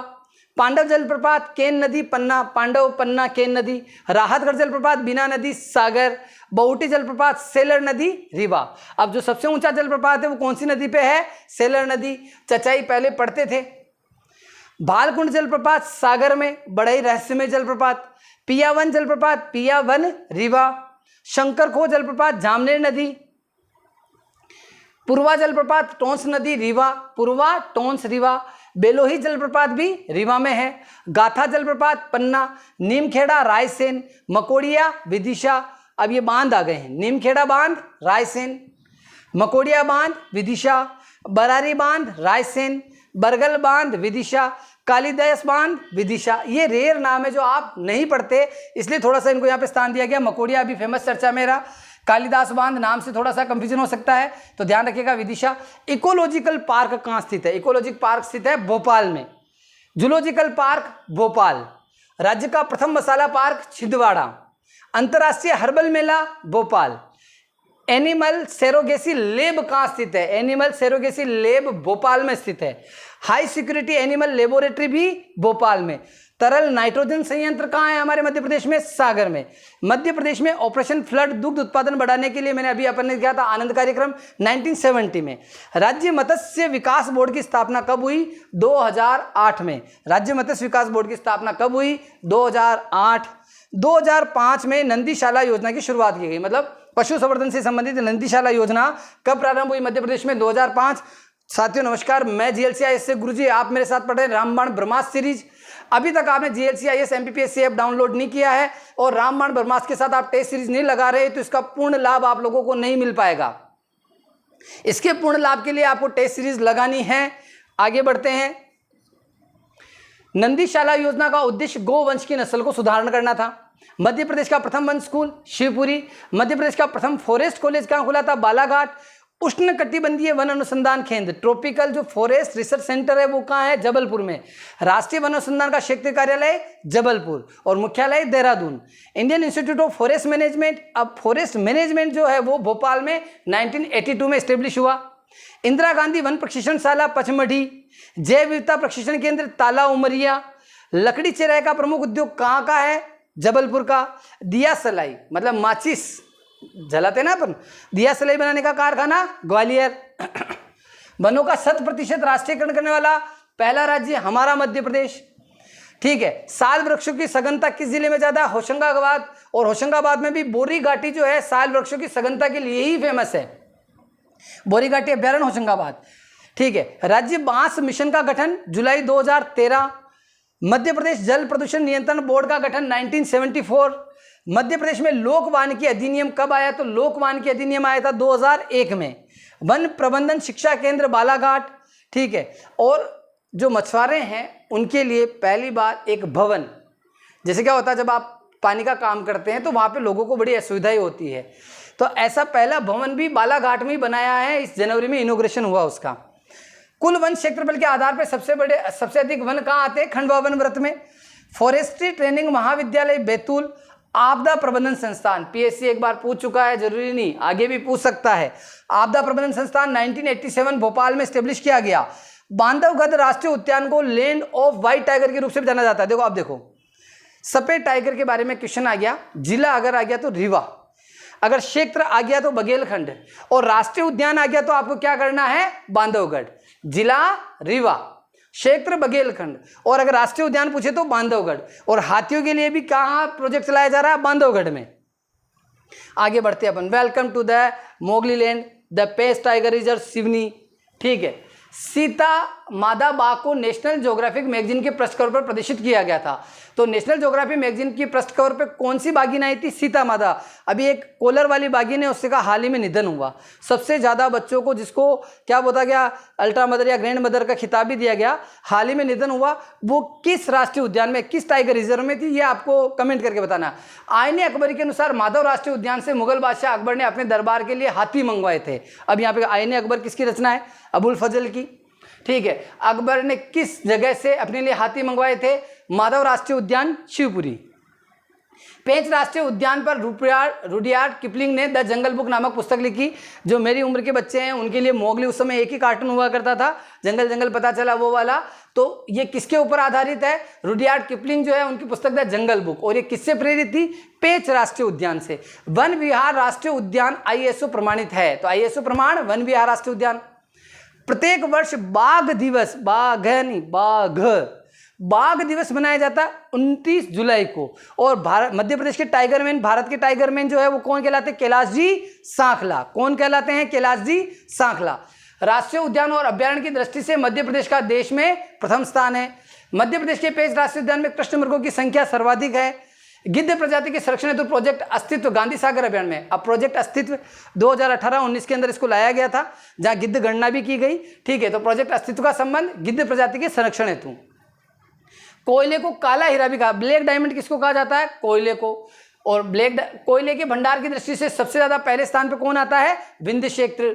पांडव जलप्रपात केन नदी पन्ना, पांडव पन्ना केन नदी, राहतगढ़ जलप्रपात बीना नदी सागर, बहुटी जलप्रपात सेलर नदी रीवा। अब जो सबसे ऊंचा जलप्रपात है वो कौन सी नदी पे है? सेलर नदी। चचाई पहले पढ़ते थे। भालकुंड जलप्रपात सागर में, बड़ई रहस्यमय जलप्रपात, पियावन जलप्रपात पियावन रीवा, शंकर खो जलप्रपात जामनेर नदी, पूर्वा जलप्रपात टोंस नदी रीवा, पूर्वा टोंस रीवा, बेलोही जलप्रपात भी रीवा में है, गाथा जलप्रपात पन्ना, नीमखेड़ा रायसेन, मकोड़िया विदिशा। अब ये बांध आ गए हैं, नीमखेड़ा बांध रायसेन, मकोड़िया बांध विदिशा, बरारी बांध रायसेन, बरगल बांध विदिशा, कालिदास बांध विदिशा। ये रेयर नाम है जो आप नहीं पढ़ते, इसलिए थोड़ा सा इनको यहाँ पे स्थान दिया गया। मकोड़िया अभी फेमस चर्चा में रहा, कालिदास बांध नाम से थोड़ा सा कंफ्यूजन हो सकता है, तो ध्यान रखिएगा विदिशा। इकोलॉजिकल पार्क कहाँ स्थित है? इकोलॉजिकल पार्क स्थित है भोपाल में। Zoological park Bhopal. राज्य का प्रथम मसाला पार्क छिंदवाड़ा। अंतर्राष्ट्रीय हर्बल मेला भोपाल। एनिमल सेरोगेसी लेब कहाँ स्थित है? एनिमल सेरोगेसी लेब भोपाल में स्थित है। हाई सिक्योरिटी एनिमल लेबोरेटरी भी भोपाल में। तरल नाइट्रोजन संयंत्र कहाँ है हमारे मध्य प्रदेश में? सागर में। मध्य प्रदेश में ऑपरेशन फ्लड दुग्ध उत्पादन बढ़ाने के लिए मैंने अभी अपन ने किया था आनंद कार्यक्रम 1970 में। राज्य मत्स्य विकास बोर्ड की स्थापना कब हुई? 2008 में। राज्य मत्स्य विकास बोर्ड की स्थापना कब हुई? 2008। 2005 में नंदीशाला योजना की शुरुआत की गई, मतलब पशु संवर्धन से संबंधित नंदीशाला योजना कब प्रारंभ हुई मध्य प्रदेश में? 2005। साथियों नमस्कार, मैं GLCIS से गुरुजी, आप मेरे साथ पढ़ रहे हैं रामबाण ब्रह्मास्त्र सीरीज। अभी तक आपने GLCIS MPPSC ऐप डाउनलोड नहीं किया है और रामबाण ब्रह्मास्त्र के साथ आप टेस्ट सीरीज नहीं लगा रहे, तो इसका पूर्ण लाभ आप लोगों को नहीं मिल पाएगा। इसके पूर्ण लाभ के लिए आपको टेस्ट सीरीज लगानी है। आगे बढ़ते हैं। नंदीशाला योजना का उद्देश्य गोवंश की नस्ल को सुधारण करना था। मध्य प्रदेश का प्रथम वन स्कूल शिवपुरी। मध्य प्रदेश का प्रथम फॉरेस्ट कॉलेज कहाँ खुला था? बालाघाट। उष्णकटिबंधीय वन अनुसंधान केंद्र ट्रॉपिकल जो फॉरेस्ट रिसर्च सेंटर है वो कहाँ है? जबलपुर में। राष्ट्रीय वन अनुसंधान का क्षेत्रीय कार्यालय जबलपुर और मुख्यालय Dehradun. Indian institute of forest management, अब फॉरेस्ट मैनेजमेंट जो है वो भोपाल में 1982 में स्टेब्लिश हुआ। इंदिरा गांधी वन प्रशिक्षणशाला पचमढ़ी। जैव विविधता प्रशिक्षण केंद्र ताला उमरिया। लकड़ी चेराई का प्रमुख उद्योग कहाँ का है? जबलपुर का। दिया सलाई मतलब माचिस जलाते ना अपन, दिया सलाई बनाने का कारखाना ग्वालियर। वनों का 100% राष्ट्रीयकरण करने वाला पहला राज्य हमारा मध्य प्रदेश। ठीक है। साल वृक्षों की सघनता किस जिले में ज्यादा? होशंगाबाद। और होशंगाबाद में भी बोरी घाटी जो है साल वृक्षों की सघनता के लिए ही फेमस है। बोरी घाटी अभ्यारण्य होशंगाबाद। ठीक है। राज्य बांस मिशन का गठन जुलाई 2013। मध्य प्रदेश जल प्रदूषण नियंत्रण बोर्ड का गठन 1974। मध्य प्रदेश में लोक वानिकी अधिनियम कब आया? तो लोक वानिकी अधिनियम आया था 2001 में। वन प्रबंधन शिक्षा केंद्र बालाघाट। ठीक है। और जो मछुआरे हैं उनके लिए पहली बार एक भवन, जैसे क्या होता है जब आप पानी का काम करते हैं तो वहाँ पे लोगों को बड़ी असुविधाएं होती है, तो ऐसा पहला भवन भी बालाघाट में ही बनाया है। इस जनवरी में इनॉग्रेशन हुआ उसका। कुल वन क्षेत्रफल के आधार पर सबसे अधिक वन कहाँ आते हैं? खंडवा वन व्रत में। फॉरेस्ट्री ट्रेनिंग महाविद्यालय बैतूल। आपदा प्रबंधन संस्थान, PSC एक बार पूछ चुका है, जरूरी नहीं आगे भी पूछ सकता है। आपदा प्रबंधन संस्थान 1987 भोपाल में स्टेब्लिश किया गया। बांधवगढ़ राष्ट्रीय उद्यान को लैंड ऑफ व्हाइट टाइगर के रूप से जाना जाता है। देखो आप देखो, सफेद टाइगर के बारे में क्वेश्चन आ गया, जिला अगर आ गया तो रीवा, अगर क्षेत्र आ गया तो बघेलखंड, और राष्ट्रीय उद्यान आ गया तो आपको क्या करना है? बांधवगढ़। जिला रीवा, क्षेत्र बघेलखंड, और अगर राष्ट्रीय उद्यान पूछे तो बांधवगढ़। और हाथियों के लिए भी कहाँ प्रोजेक्ट चलाया जा रहा है? बांधवगढ़ में। आगे बढ़ते हैं अपन। Welcome to the Mowgli land, the पेस्ट टाइगर रिजर्व सिवनी। ठीक है। सीता मादा बाघ को नेशनल ज्योग्राफिक मैगजीन के पृष्ठ कवर पर प्रदर्शित किया गया था। तो नेशनल ज्योग्राफी मैगजीन की पृष्ठ कवर पर कौन सी बाघिन आई थी? सीता मादा। अभी एक कोलर वाली बाघिन है, उससे का हाल ही में निधन हुआ। सबसे ज़्यादा बच्चों को जिसको क्या बोला गया, अल्ट्रा मदर या ग्रैंड मदर का खिताब भी दिया गया, हाल ही में निधन हुआ, वो किस राष्ट्रीय उद्यान में, किस टाइगर रिजर्व में थी, ये आपको कमेंट करके बताना। आईने अकबरी के अनुसार माधव राष्ट्रीय उद्यान से मुगल बादशाह अकबर ने अपने दरबार के लिए हाथी मंगवाए थे। अब यहाँ पे आईने अकबर किसकी रचना है? अबुल फजल की। ठीक है, अकबर ने किस जगह से अपने लिए हाथी मंगवाए थे? माधव राष्ट्रीय उद्यान, शिवपुरी। पेंच राष्ट्रीय उद्यान पर रुडयार्ड किपलिंग ने द जंगल बुक नामक पुस्तक लिखी। जो मेरी उम्र के बच्चे हैं उनके लिए मोगली, उस समय एक ही कार्टून हुआ करता था, जंगल जंगल पता चला वो वाला। तो ये किसके ऊपर आधारित है? रुडयार्ड किपलिंग जो है उनकी पुस्तक द जंगल बुक। और ये किससे प्रेरित थी? पेंच राष्ट्रीय उद्यान से। वन विहार राष्ट्रीय उद्यान ISO प्रमाणित है। तो ISO प्रमाण वन विहार राष्ट्रीय उद्यान। प्रत्येक वर्ष बाघ दिवस, बाघ दिवस मनाया जाता है 29 जुलाई को। और मध्य प्रदेश के टाइगर मैन, भारत के टाइगर मैन जो है वो कौन कहलाते हैं? कैलाश जी सांखला। कौन कहलाते हैं? कैलाश जी सांखला। राष्ट्रीय उद्यान और अभ्यारण्य की दृष्टि से मध्य प्रदेश का देश में प्रथम स्थान है। मध्य प्रदेश के पेंच राष्ट्रीय उद्यान में कृष्ण मृगों की संख्या सर्वाधिक है। गिद्ध प्रजाति के संरक्षण हेतु प्रोजेक्ट अस्तित्व गांधी सागर अभियान में। अब प्रोजेक्ट अस्तित्व 2018-19 के अंदर इसको लाया गया था, जहां गिद्ध गणना भी की गई। ठीक है, तो प्रोजेक्ट अस्तित्व का संबंध गिद्ध प्रजाति के संरक्षण हेतु। कोयले को काला हीरा भी कहा, ब्लैक डायमंड किसको कहा जाता है? कोयले को। और कोयले के भंडार की दृष्टि से सबसे ज्यादा पहले स्थान पर कौन आता है? विंध्य क्षेत्र।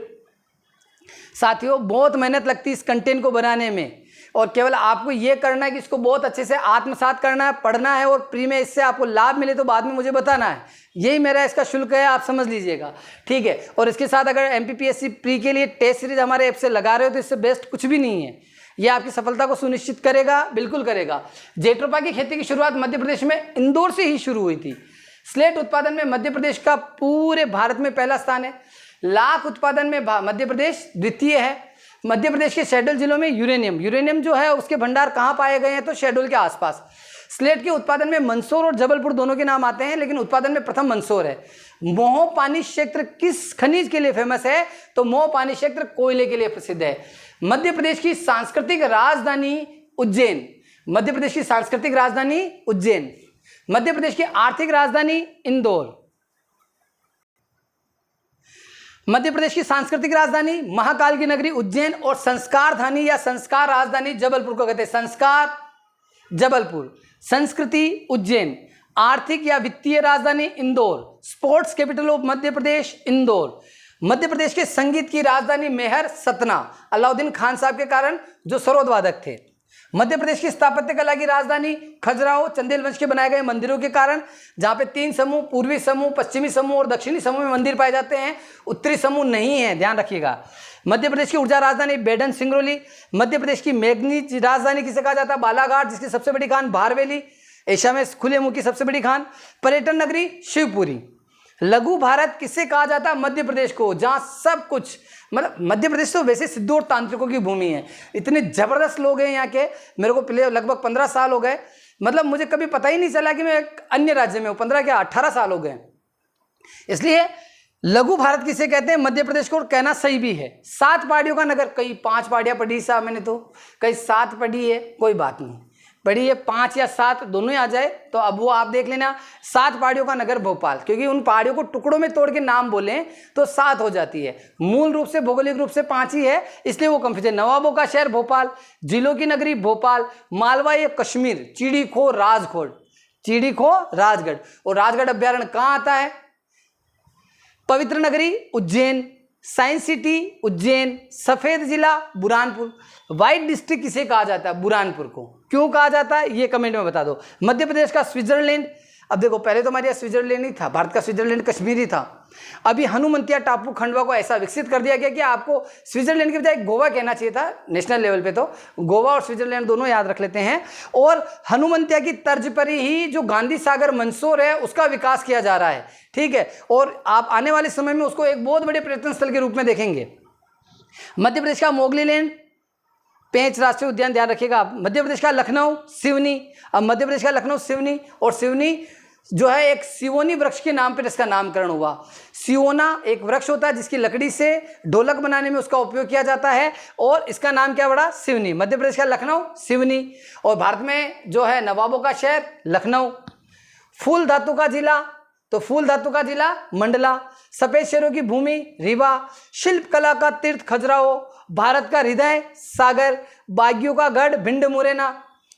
साथियों, बहुत मेहनत लगती है इस कंटेंट को बनाने में, और केवल आपको ये करना है कि इसको बहुत अच्छे से आत्मसात करना है, पढ़ना है, और प्री में इससे आपको लाभ मिले तो बाद में मुझे बताना है। यही मेरा इसका शुल्क है, आप समझ लीजिएगा। ठीक है, और इसके साथ अगर MPPSC प्री के लिए टेस्ट सीरीज हमारे ऐप से लगा रहे हो तो इससे बेस्ट कुछ भी नहीं है। ये आपकी सफलता को सुनिश्चित करेगा, बिल्कुल करेगा। जेट्रोपा की खेती की शुरुआत मध्य प्रदेश में इंदौर से ही शुरू हुई थी। स्लेट उत्पादन में मध्य प्रदेश का पूरे भारत में पहला स्थान है। लाख उत्पादन में मध्य प्रदेश द्वितीय है। मध्य प्रदेश के शहडोल जिलों में यूरेनियम जो है उसके भंडार कहाँ पाए गए हैं? तो शहडोल के आसपास। स्लेट के उत्पादन में मंदसौर और जबलपुर दोनों के नाम आते हैं, लेकिन उत्पादन में प्रथम मंदसौर है। मोह पानी क्षेत्र किस खनिज के लिए फेमस है? तो मोह पानी क्षेत्र कोयले के लिए प्रसिद्ध है। मध्य प्रदेश की सांस्कृतिक राजधानी उज्जैन। मध्य प्रदेश की सांस्कृतिक राजधानी उज्जैन। मध्य प्रदेश की आर्थिक राजधानी इंदौर। मध्य प्रदेश की सांस्कृतिक राजधानी महाकाल की नगरी उज्जैन, और संस्कार धानी या संस्कार राजधानी जबलपुर को कहते हैं। संस्कार जबलपुर, संस्कृति उज्जैन, आर्थिक या वित्तीय राजधानी Indore, sports capital of Madhya Pradesh Indore. Madhya Pradesh के संगीत की राजधानी मेहर सतना, अलाउद्दीन खान साहब के कारण जो सरोद वादक थे। मध्य प्रदेश की स्थापत्य कला की राजधानी खजुराहो, चंदेल वंश के बनाए गए मंदिरों के कारण, जहाँ पे 3 समूह, पूर्वी समूह, पश्चिमी समूह और दक्षिणी समूह में मंदिर पाए जाते हैं, उत्तरी समूह नहीं है, ध्यान रखिएगा। मध्य प्रदेश की ऊर्जा राजधानी बेडन सिंगरौली। मध्य प्रदेश की मैग्नीज राजधानी किसे कहा जाता है? बालाघाट, जिसकी सबसे बड़ी खान भारवेली, एशिया में खुले मुंह की सबसे बड़ी खान। पर्यटन नगरी शिवपुरी। लघु भारत किसे कहा जाता है? मध्य प्रदेश को, जहाँ सब कुछ, मतलब मध्य प्रदेश तो वैसे सिद्धों और तांत्रिकों की भूमि है। इतने जबरदस्त लोग हैं यहाँ के, मेरे को पिछले लगभग 15 साल हो गए, मतलब मुझे कभी पता ही नहीं चला कि मैं एक अन्य राज्य में हूँ। 15 क्या 18 साल हो गए। इसलिए लघु भारत किसे कहते हैं? मध्य प्रदेश को, और कहना सही भी है। 7 पहाड़ियों का नगर, कई 5 पहाड़ियाँ पढ़ी साहब मैंने, तो कई 7 पढ़ी है, कोई बात नहीं, पढ़ी है 5 या 7 दोनों ही आ जाए तो अब वो आप देख लेना। 7 पहाड़ियों का नगर भोपाल, क्योंकि उन पहाड़ियों को टुकड़ों में तोड़ के नाम बोलें तो 7 हो जाती है। मूल रूप से भौगोलिक रूप से 5 ही है, इसलिए वो कंफ्यूजन। नवाबों का शहर भोपाल, जिलों की नगरी भोपाल, मालवा या कश्मीर, चिड़ीखो राजकोट, चिड़ीखो राजगढ़। और राजगढ़ अभ्यारण्य कहाँ आता है? पवित्र नगरी उज्जैन, साइंस सिटी उज्जैन, सफेद जिला बुरहानपुर। व्हाइट डिस्ट्रिक्ट किसे कहा जाता है? बुरहानपुर को। क्यों कहा जाता है ये कमेंट में बता दो। मध्य प्रदेश का स्विट्जरलैंड, अब देखो पहले तो हमारे यहाँ स्विट्जरलैंड नहीं था, भारत का स्विट्जरलैंड कश्मीर ही था। अभी हनुमंतिया टापू खंडवा को ऐसा विकसित कर दिया गया कि आपको स्विट्जरलैंड की बजाय गोवा कहना चाहिए था नेशनल लेवल पे, तो गोवा और स्विट्जरलैंड दोनों याद रख लेते हैं। और हनुमंतिया की तर्ज पर ही जो गांधी सागर मंदसौर है उसका विकास किया जा रहा है, ठीक है। और आप आने वाले समय में उसको एक बहुत बड़े पर्यटन स्थल के रूप में देखेंगे। मध्य प्रदेश का मोगली लैंड, पेंच राष्ट्रीय उद्यान, ध्यान रखिएगा। मध्य प्रदेश का लखनऊ सिवनी, अब मध्य प्रदेश का लखनऊ सिवनी, और सिवनी जो है एक सिवोनी वृक्ष के नाम पर इसका नामकरण हुआ। सिवोना एक वृक्ष होता है जिसकी लकड़ी से ढोलक बनाने में उसका उपयोग किया जाता है और इसका नाम क्या पड़ा? सिवनी। मध्य प्रदेश का लखनऊ सिवनी, और भारत में जो है नवाबों का शहर लखनऊ। फूल धातु का जिला, तो फूल धातु का जिला मंडला। सफेद शेरों की भूमि रीवा। शिल्प कला का तीर्थ खजुराहो। भारत का हृदय सागर। बागियों का गढ़ भिंड मुरैना।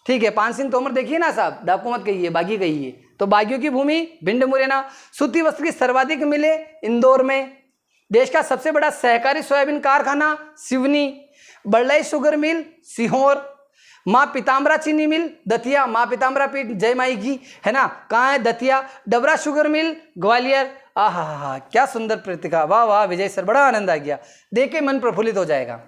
ठीक है, पान सिंह तोमर देखिए ना साहब, डाकू मत कहिए, बागी कहिए। तो बागियों की भूमि भिंड मुरैना। सूती वस्त्र की सर्वाधिक मिले इंदौर में। देश का सबसे बड़ा सहकारी सोयाबीन कारखाना सिवनी। Badlai sugar mill Sehore. माँ पीताम्बरा चीनी मिल दतिया। माँ पीताम्बरा पीठ जय माई की है ना, कहाँ है? दतिया। Dabra sugar mill Gwalior. आहा, क्या सुंदर प्रतिका, वाह वाह विजय सर, बड़ा आनंद आ गया, देख के मन प्रफुल्लित हो जाएगा।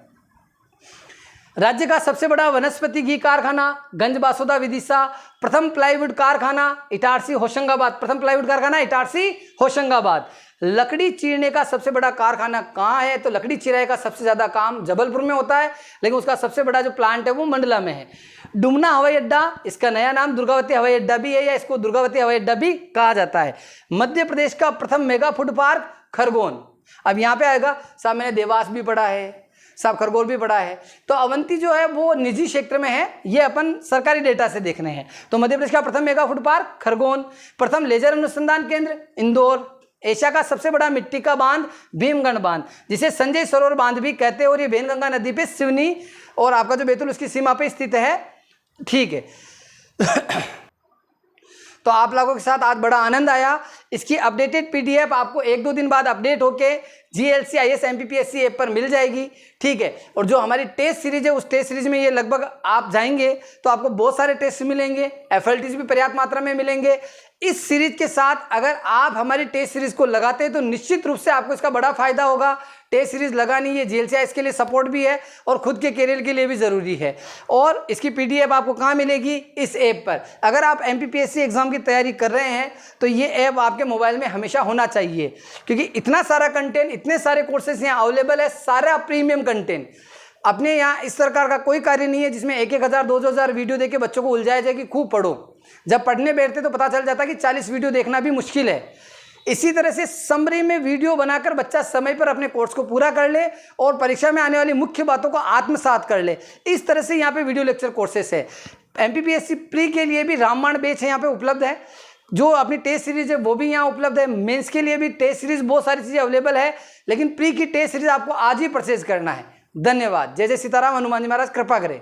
राज्य का सबसे बड़ा वनस्पति घी कारखाना गंज बासोदा विदिशा। प्रथम प्लाईवुड कारखाना इटारसी होशंगाबाद। प्रथम प्लाईवुड कारखाना इटारसी होशंगाबाद। लकड़ी चीरने का सबसे बड़ा कारखाना कहाँ है? तो लकड़ी चिराई का सबसे ज्यादा काम जबलपुर में होता है, लेकिन उसका सबसे बड़ा जो प्लांट है वो मंडला में है। डुमना हवाई अड्डा, इसका नया नाम दुर्गावती हवाई अड्डा भी है, या इसको दुर्गावती हवाई अड्डा भी कहा जाता है। मध्य प्रदेश का प्रथम मेगा फूड पार्क खरगोन। अब यहाँ पे आएगा साहब, मैंने देवास भी पढ़ा है साहब, खरगोन भी पढ़ा है, तो अवंती जो है वो निजी क्षेत्र में है, ये अपन सरकारी डेटा से देखने हैं। तो मध्य प्रदेश का प्रथम मेगा फूड पार्क खरगोन। प्रथम लेजर अनुसंधान केंद्र इंदौर। एशिया का सबसे बड़ा मिट्टी का बांध भीमगढ़ बांध, जिसे संजय सरोवर बांध भी कहते हैं, और ये वेनगंगा नदी पे सिवनी और आपका जो बैतूल उसकी सीमा पे स्थित है। ठीक है तो आप लोगों के साथ आज बड़ा आनंद आया। इसकी अपडेटेड पीडीएफ आपको 1-2 दिन बाद अपडेट होके GLC IAS MPPSC ऐप पर मिल जाएगी। ठीक है, और जो हमारी टेस्ट सीरीज है उस टेस्ट सीरीज में ये लगभग आप जाएंगे तो आपको बहुत सारे टेस्ट मिलेंगे, FLTs भी पर्याप्त मात्रा में मिलेंगे। इस सीरीज के साथ अगर आप हमारी टेस्ट सीरीज को लगाते हैं तो निश्चित रूप से आपको इसका बड़ा फायदा होगा। टेस्ट सीरीज लगानी है, GLC IAS के लिए सपोर्ट भी है और खुद के करियर के लिए भी जरूरी है। और इसकी पीडीएफ आपको कहाँ मिलेगी? इस ऐप पर। अगर आप MPPSC एग्जाम की तैयारी कर रहे हैं तो ये ऐप आपके मोबाइल में हमेशा होना चाहिए, क्योंकि इतना सारा कंटेंट, इतने सारे कोर्सेज यहाँ अवेलेबल है, सारा प्रीमियम कंटेंट। अपने यहाँ इस प्रकार का कोई कार्य नहीं है जिसमें 1,000 2,000 वीडियो देके बच्चों को उलझाया जाए कि खूब पढ़ो। जब पढ़ने बैठते तो पता चल जाता कि 40 वीडियो देखना भी मुश्किल है। इसी तरह से समरी में वीडियो बनाकर बच्चा समय पर अपने कोर्स को पूरा कर ले और परीक्षा में आने वाली मुख्य बातों को आत्मसात कर ले। इस तरह से यहाँ पे वीडियो लेक्चर कोर्सेस है। MPPSC प्री के लिए भी रामबाण बैच है यहाँ पे उपलब्ध है, जो अपनी टेस्ट सीरीज है वो भी यहाँ उपलब्ध है। मेंस के लिए भी टेस्ट सीरीज, बहुत सारी चीज़ें अवेलेबल है, लेकिन प्री की टेस्ट सीरीज आपको आज ही परचेज करना है। धन्यवाद। जय जय सीताराम। हनुमान जी महाराज कृपा करें।